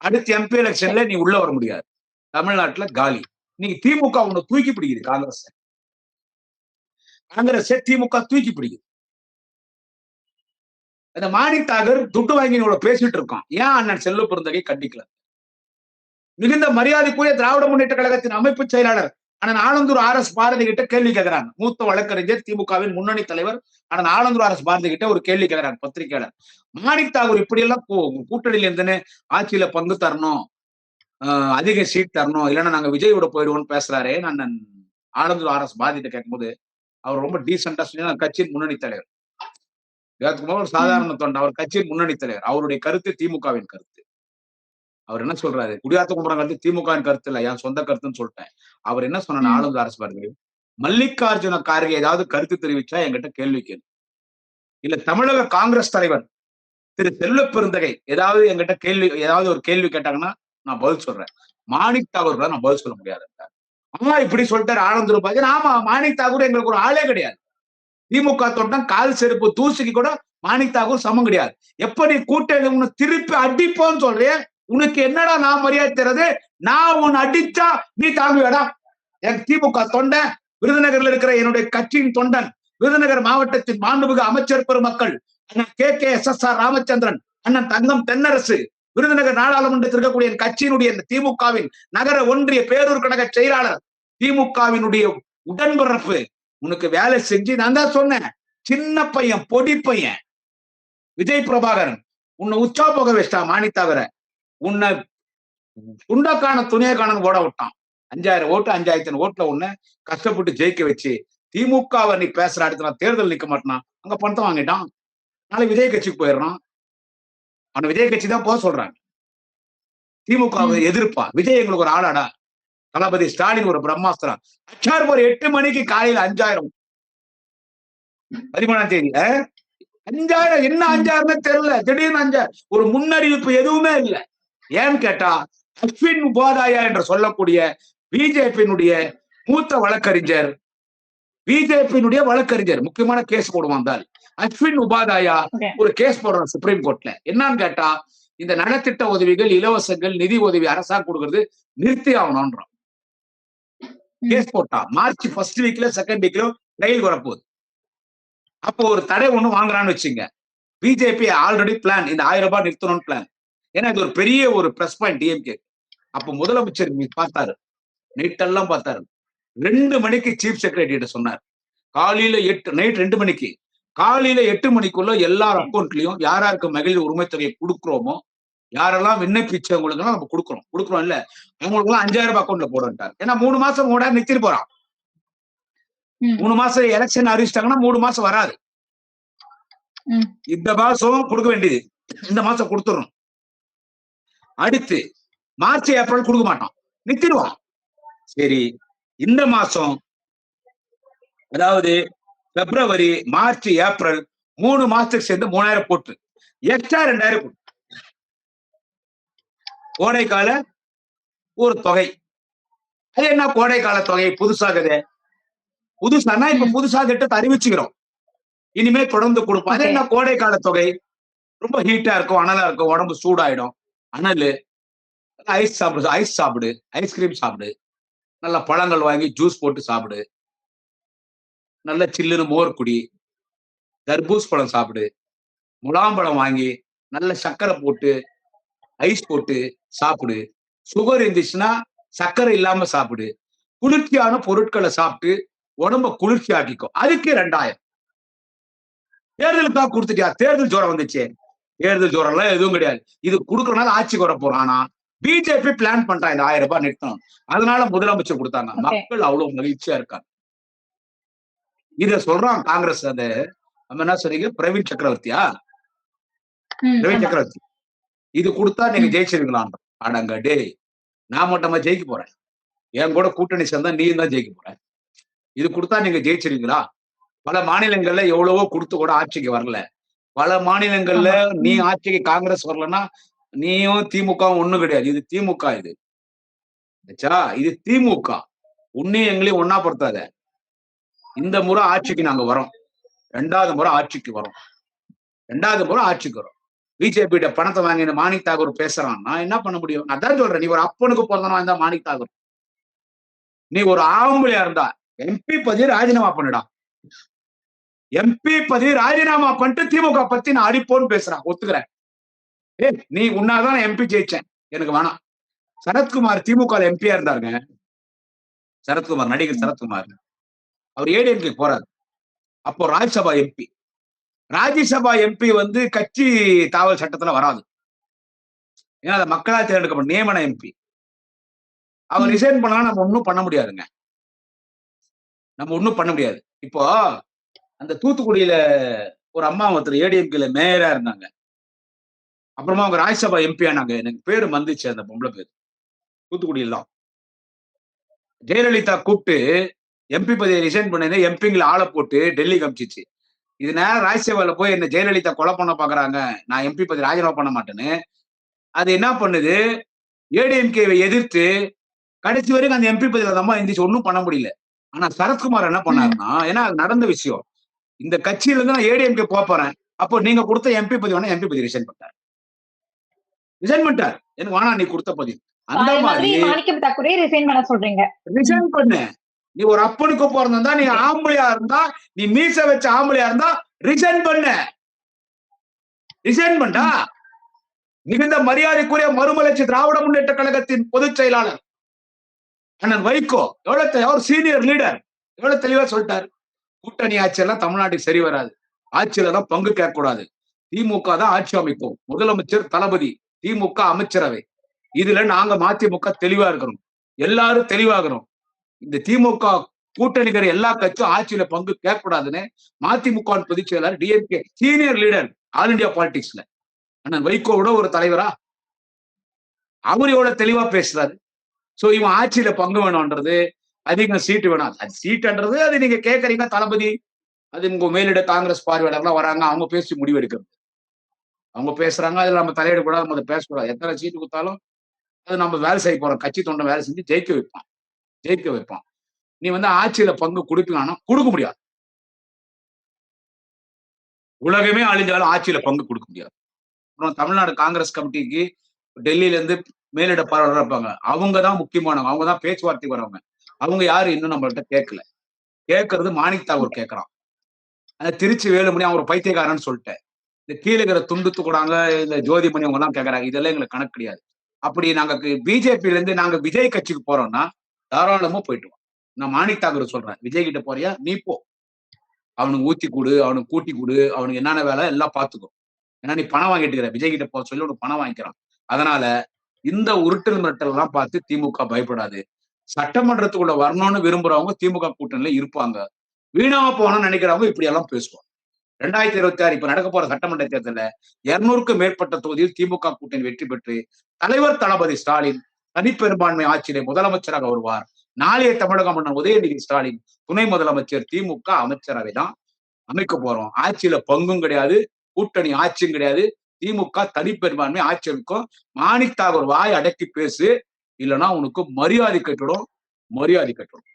அடுத்த எம்பி எலெக்ஷன்ல நீ உள்ள வர முடியாது. தமிழ்நாட்டுல காலி. நீங்க திமுக உன்னை தூக்கி பிடிக்குது. காங்கிரஸ் திமுக தூக்கி பிடிக்குது. அந்த மாணிக் தாகூர் துட்டு வாங்கி இவ்வளவு பேசிட்டு இருக்கான். ஏன் அண்ணன் செல்வ பெருந்தகை கண்டிக்கல? மிகுந்த மரியாதைக்குரிய திராவிட முன்னேற்ற கழகத்தின் அமைப்பு செயலாளர் அண்ணன் ஆலந்தூர் RS பாரதி கிட்ட கேள்வி கேட்கிறாங்க. மூத்த வழக்கறிஞர், திமுகவின் முன்னணி தலைவர் அண்ணன் ஆலந்தூர் RS பாரதி கிட்ட ஒரு கேள்வி கேட்கிறாங்க பத்திரிகையாளர். மாணிக் தாகூர் இப்படி எல்லாம் கூட்டணியில இருந்துன்னு ஆட்சியில பங்கு தரணும், அதிக சீட் தரணும், இல்லைன்னா நாங்க விஜயோட போயிடுவோம்னு பேசுறாரு. அண்ணன் ஆலந்தூர் RS பாரதி கேட்கும்போது அவர் ரொம்ப டீசென்டா சொல்லி, கட்சியின் முன்னணி தலைவர், ஒரு சாதாரண தொண்டை, அவர் கட்சியின் முன்னணி தலைவர், அவருடைய கருத்து திமுகவின் கருத்து. அவர் என்ன சொல்றாரு? குடியாத்த கும்பரம் கருத்து திமுகவின் கருத்து இல்ல, என் சொந்த கருத்துன்னு சொல்லிட்டேன். அவர் என்ன சொன்ன? ஆளுநர் அரசு பாருங்க, மல்லிகார்ஜுன கார்கே ஏதாவது கருத்து தெரிவிச்சா என்கிட்ட கேள்வி கேள்வி, இல்ல தமிழக காங்கிரஸ் தலைவர் திரு செல்வ பெருந்தகை ஏதாவது என்கிட்ட ஏதாவது ஒரு கேள்வி கேட்டாங்கன்னா நான் பதில் சொல்றேன். மாணிக் தாகூர் நான் பதில் சொல்ல முடியாது. ஆமா, இப்படி சொல்லிட்டாரு ஆனந்தூர் பாஜன். ஆமா, மாணிக் தாகூர் எங்களுக்கு ஒரு ஆளே கிடையாது. திமுக தொட்டம் கால் செருப்பு தூசிக்கு கூட மாணிக் தாகூர் சமம் கிடையாது. எப்படி கூட்டணி உன்னை திருப்பி அடிப்போன்னு சொல்றேன், உனக்கு என்னடா நான் மரியாதை தர்றது? நான் உன்னை அடிச்சா நீ தாங்குவேடா? எனக்கு திமுக தொண்டை, விருதுநகர்ல இருக்கிற என்னுடைய கட்சியின் தொண்டன், விருதுநகர் மாவட்டத்தின் மாண்புமிகு அமைச்சர் பெருமக்கள் அண்ணன் KKSSR ராமச்சந்திரன், அண்ணன் தங்கம் தென்னரசு, விருதுநகர் நாடாளுமன்றத்தில் இருக்கக்கூடிய கட்சியினுடைய திமுகவின் நகர ஒன்றிய பேரூர் கழக செயலாளர், திமுகவினுடைய உடன்பிறப்பு, உனக்கு வேலை செஞ்சு நான் தான் சொன்னேன். சின்ன பையன், பொடி பையன் விஜய் பிரபாகரன் உன்னை உச்சா போக வச்சிட்டா. மாணிக் தாகூரை உன்னை துண்டக்கான துணியக்கான ஓட விட்டான். 5000 ஓட்டு 5000 ஓட்டுல உன்னை கஷ்டப்பட்டு ஜெயிக்க வச்சு திமுகவை நீ பேசுற அடுத்த நான் தேர்தல் நிக்க மாட்டான், அங்க பணத்தை வாங்கிட்டான். நாளை விஜய் கட்சிக்கு போயிடுறான். அவனை விஜய் கட்சி தான் போக சொல்றாங்க. திமுகவை எதிர்ப்பா? விஜய் எங்களுக்கு ஒரு ஆளாடா? தளபதி ஸ்டாலின் ஒரு பிரம்மாஸ்திரம். அச்சார் ஒரு 8 மணிக்கு காலையில 5000, 13ஆம் தேதி 5000. என்ன 5000 தெரியல, திடீர்னு 5000. ஒரு முன்னறிவிப்பு எதுவுமே இல்லை. ஏன்னு கேட்டா, அஸ்வின் உபாத்யாயா என்று சொல்லக்கூடிய பிஜேபியினுடைய மூத்த வழக்கறிஞர், முக்கியமான கேஸ் போடுவான் அஸ்வின் உபாத்யாயா ஒரு கேஸ் போடுறான் சுப்ரீம் கோர்ட்ல. என்னன்னு கேட்டா, இந்த நலத்திட்ட உதவிகள், இலவசங்கள், நிதி உதவி அரசாங்கம் கொடுக்கறது நிறுத்தி ஆகணும்ன்றான். கேஸ் போட்டா மார்ச் 1st வீக்ல 2nd வீக்ல ட்ரையல் வரப்போகுது. அப்போ ஒரு தடை ஒண்ணு வாங்குறான்னு வச்சுங்க. பிஜேபி ஆல்ரெடி பிளான், இந்த 1000 ரூபாய் நிறுத்தணும்னு பிளான். ஏன்னா இது ஒரு பெரிய ஒரு பிளஸ் பாயிண்ட் டிஎம்கே. அப்ப முதலமைச்சர் பார்த்தாரு, நைட்டெல்லாம் பார்த்தாரு. 2 மணிக்கு சீஃப் செக்ரட்டரி சொன்னார். காலையில 8, நைட் 2 மணிக்கு, காலையில 8 மணிக்குள்ள எல்லார் அக்கௌண்ட்லயும் யாராருக்கு மகளிர் உரிமை தொகையை கொடுக்குறோமோ, யாரெல்லாம் விண்ணப்பிச்சவங்களுக்கு நம்ம கொடுக்குறோம் இல்ல, அவங்களுக்கு எல்லாம் 5000 ரூபாய் அக்கௌண்ட்ல போடுறாரு. ஏன்னா 3 மாசம் நிறுத்திட்டு போறான். 3 மாசம் எலெக்ஷன் அறிவிச்சிட்டாங்கன்னா 3 மாசம் வராது. இந்த மாசம் கொடுக்க வேண்டியது இந்த மாசம் கொடுத்துடணும். அடுத்து மார்ச் ஏப்ரல் கொடுக்க மாட்டான், நிறுத்திடுவான். சரி, இந்த மாசம் அதாவது பிப்ரவரி, மார்ச், ஏப்ரல் 3 மாசத்துக்கு சேர்ந்து 3000 போட்டு எக்ஸ்ட்ரா 2000 போட்டு கோடைக்கால ஒரு தொகை. அது என்ன கோடைக்கால தொகை? புதுசாகுது. புதுசானா இப்ப புதுசா திட்டத்தை அறிவிச்சுக்கிறோம், இனிமே தொடர்ந்து கொடுப்போம். அது என்ன கோடைக்கால தொகை? ரொம்ப ஹீட்டா இருக்கும், அனலா இருக்கும், உடம்பு சூடாயிடும். அனல் ஐஸ் சாப்பிடு, ஐஸ் சாப்பிடு, ஐஸ்கிரீம் சாப்பிடு, நல்ல பழங்கள் வாங்கி ஜூஸ் போட்டு சாப்பிடு, நல்ல சில்லுன்னு மோர் குடி, தர்பூஸ் பழம் சாப்பிடு, முலாம்பழம் வாங்கி நல்ல சர்க்கரை போட்டு ஐஸ் போட்டு சாப்பிடு. சுகர் இருந்துச்சுன்னா சர்க்கரை இல்லாம சாப்பிடு. குளிர்ச்சியான பொருட்களை சாப்பிட்டு உடம்ப குளிர்ச்சி ஆக்கிக்கோ. அதுக்கு 2000. தேர்தலுக்காக கொடுத்துட்டியா? தேர்தல் ஜோரம் வந்துச்சு. தேர்தல் ஜோரம் எல்லாம் எதுவும் கிடையாது. இது கொடுக்கறனால ஆட்சிக்கு வர போறோம். ஆனா பிஜேபி பிளான் பண்றான் இந்த 1000 ரூபாய் நிறுத்தணும். அதனால முதலமைச்சர் கொடுத்தாங்க. ஓகே. மக்கள் அவ்வளவு மகிழ்ச்சியா இருக்காங்க. இத சொல்றான் காங்கிரஸ். அது நம்ம என்ன சொல்றீங்க? பிரவீன் சக்கரவர்த்தியா? பிரவீன் ஆமா. சக்கரவர்த்தி. இது கொடுத்தா நீங்க ம். ஜெயிச்சிருக்கலாம். அடங்க டேய், நான் மட்டுமா ஜெயிக்க போறேன்? என் கூட கூட்டணி சேர்ந்தா நீயும் தான் ஜெயிக்க போற. இது கொடுத்தா நீங்க ஜெயிச்சிருவீங்களா? பல மாநிலங்கள்ல எவ்வளவோ கொடுத்து கூட ஆட்சிக்கு வரல. பல மாநிலங்கள்ல ஆமா. நீ ம். ஆட்சிக்கு காங்கிரஸ் வரலன்னா நீயும் திமுகவும் ஒண்ணும் கிடையாது. இது திமுக இது. ஆச்சா? இது திமுக. உன்னையும் எங்களையும் ஒண்ணா படுத்தாத. இந்த முறை ஆட்சிக்கு நாங்க வரோம். 2வது முறை ஆட்சிக்கு வரோம். 2வது முறை ஆட்சிக்கு வரோம். பிஜேபி கிட்ட பணத்தை வாங்கின மாணிக் தாகூர் பேசுறான். நான் என்ன பண்ண முடியும்? நான் அதான் சொல்றேன். நீ ஒரு அப்பனுக்கு பிறந்தவனா இருந்தா மாணிக் தாகூர். நீ ஒரு ஆம்பளையா இருந்தா எம்பி பதவி ராஜினாமா பண்ணுடா. எம்பி பதவி ராஜினாமா பண்ணிட்டு திமுக பத்தி நான் அடிப்போன்னு பேசுறேன். ஒத்துக்கிறேன். நீ உன்னாதான் எம்பி ஜெயிச்சேன். எனக்கு வேணாம். சரத்குமார் திமுக எம்பியா இருந்தாருங்க. சரத்குமார், நடிகர் சரத்குமார். அவர் ஏடிஎம்கே போறாரு. அப்போ ராஜ்யசபா எம்பி. ராஜ்யசபா எம்பி வந்து கட்சி தாவல் சட்டத்துல வராது. ஏன்னா அது மக்களால் தேர்ந்தெடுக்கப்பட்ட நியமன எம்பி. அவர் ம். ரிசைன் பண்ணா நம்ம ஒண்ணும் பண்ண முடியாதுங்க. நம்ம ஒண்ணும் பண்ண முடியாது. இப்போ அந்த தூத்துக்குடியில ஒரு அம்மா ஒருத்தர் ஏடிஎம்கேல மேயரா இருந்தாங்க. அப்புறமா அவங்க ராஜ்யசபா எம்பி ஆனாங்க. எனக்கு பேரு வந்துச்சு அந்த பொம்பளை பேரு. தூத்துக்குடியில தான். ஜெயலலிதா கூப்பிட்டு எம்பி பதவியை ரிசைன் பண்ணது எம்பிங்களை ஆளை போட்டு டெல்லிக்கு அனுப்பிச்சிச்சு. இது நேரம் ராஜ்யசபால போய் என்ன ஜெயலலிதா கொலை பண்ண பாக்குறாங்க, நான் எம்பி பதவி ராஜினாமா பண்ண மாட்டேன்னு. அது என்ன பண்ணுது? ஏடிஎம்கேவை எதிர்த்து கடைசி வரைக்கும் அந்த எம்பி பதவியில அந்த அம்மா இருந்துச்சு. ஒண்ணும் பண்ண முடியல. ஆனா சரத்குமார் என்ன ம். பண்ணாருன்னா, ஏன்னா அது நடந்த விஷயம். இந்த கட்சியில இருந்து நான் ஏடிஎம்கே போறேன். அப்போ நீங்க கொடுத்த எம்பி பதவி வேணா எம்பி பதவி ரிசைன் பண்ணிட்டார். ரிசைன் பண்ணிட்டார். எனக்கு வேணா நீ கொடுத்த பதவி. அந்த அதே மாதிரி மாதிரி மாணிக்கம் தாக்கூரே ரிசைன் பண்ண சொல்றீங்க. ம். ரிசைன் பண்ணு. நீ ஒரு அப்பனுக்கு பிறந்தா, நீ ஓகே. ஆம்பளையா இருந்தா, நீ மீச வச்ச ஆம்பளையா இருந்தா ரிசைன் பண்ணு. ரிசைன் பண்ணா. ம். மிகுந்த மரியாதைக்குரிய மறுமலர்ச்சி திராவிட முன்னேற்ற கழகத்தின் பொதுச் செயலாளர் அண்ணன் வைகோ அவர் சீனியர் லீடர் எவ்வளவு தெளிவா சொல்லிட்டாரு. கூட்டணி ஆட்சியெல்லாம் தமிழ்நாட்டுக்கு சரி வராது. ஆட்சியில தான் பங்கு கேட்கக்கூடாது. திமுக தான் ஆட்சி அமைக்கும். முதலமைச்சர் தளபதி, திமுக அமைச்சரவை. இதுல நாங்க மதிமுக தெளிவா இருக்கிறோம். எல்லாரும் தெளிவாகிறோம். இந்த திமுக கூட்டணிக்கிற எல்லா கட்சியும் ஆட்சியில பங்கு கேட்கக்கூடாதுன்னு மதிமுக பொதுச் செயலாளர் DMK senior leader all India பாலிடிக்ஸ்ல அண்ணன் வைகோவோட ஒரு தலைவரா அவர் எவ்வளவு தெளிவா பேசுறாரு. சோ இவன் ஆட்சியில பங்கு வேணும்ன்றது, அதிகம் சீட்டு வேணும். அது சீட்டுன்றது அது நீங்க கேட்கறீங்க தளபதி. அது உங்க மேலிட காங்கிரஸ் பார்வையாளர்லாம் வராங்க. அவங்க பேசி முடிவு எடுக்கிறது. அவங்க பேசுறாங்க. அதுல நம்ம தலையிடக்கூடாது, நம்ம அதை பேசக்கூடாது. எத்தனை சீட்டு கொடுத்தாலும் அது நம்ம வேலை செய்ய போறோம். கட்சி தொண்டை வேலை செஞ்சு ஜெயிக்க வைப்பான். ஜெயிக்க வைப்பான். நீ வந்து ஆட்சியில பங்கு கொடுப்பீங்கன்னா கொடுக்க முடியாது. உலகமே அழிஞ்சாலும் ஆட்சியில பங்கு கொடுக்க முடியாது. அப்புறம் தமிழ்நாடு காங்கிரஸ் கமிட்டிக்கு டெல்லியில இருந்து மேலிட பார்வையாளர் இருப்பாங்க. அவங்க தான் முக்கியமானவங்க. அவங்க தான் பேச்சுவார்த்தைக்கு வரவங்க. அவங்க யாரும் இன்னும் நம்மள்ட்ட கேட்கல. கேட்கறது மாணிக் தாகூர் கேட்கறான். திருச்சி வேலுமணி அவன் ஒரு பைத்தியக்காரன்னு சொல்லிட்டேன். இந்த கீழே இருக்கிற துண்டு கூடாங்க, இந்த ஜோதிமணி அவங்க எல்லாம் கேட்கறாங்க. இதெல்லாம் எங்களுக்கு கணக்கு கிடையாது. அப்படி நாங்க பிஜேபியில இருந்து நாங்க விஜய் கட்சிக்கு போறோம்னா தாராளமா போயிட்டு வா. நான் மாணிக் தாகூர் சொல்றேன். விஜய் கிட்ட போறியா? நீ போ. அவனுக்கு ஊத்தி கொடு, அவனுக்கு கூட்டி கொடு, அவனுக்கு என்னென்ன வேலை எல்லாம் பாத்துக்கோ. ஏன்னா நீ பணம் வாங்கிட்டு இருக்கிற. விஜய் கிட்ட போக சொல்லி உனக்கு பணம் வாங்கிக்கிறான். அதனால இந்த உருட்டல் மிரட்டல் எல்லாம் பார்த்து திமுக பயப்படாது. சட்டமன்றத்துக்குள்ள வரணும்னு விரும்புறவங்க திமுக கூட்டணியில இருப்பாங்க. வீணாம போகணும்னு நினைக்கிறவங்க இப்படி எல்லாம் பேசுவாங்க. 2026 இப்ப நடக்க போற சட்டமன்ற தேர்தலில் 200க்கும் மேற்பட்ட தொகுதியில் திமுக கூட்டணி வெற்றி பெற்று தலைவர் தளபதி ஸ்டாலின் தனிப்பெரும்பான்மை ஆட்சியிலே முதலமைச்சராக வருவார். நாளைய தமிழக மன்னர் உதயநிதி ஸ்டாலின் துணை முதலமைச்சர், திமுக அமைச்சரவை தான் அமைக்க போறோம். ஆட்சியில பங்கும் கிடையாது, கூட்டணி ஆட்சியும் கிடையாது. திமுக தனிப்பெரும்பான்மை ஆட்சி அமைக்கும். மாணிக் தாகூர் வாய் அடக்கி பேசு, இல்லைன்னா உனக்கு மரியாதை கட்டிடும். மரியாதை கட்டிடும்.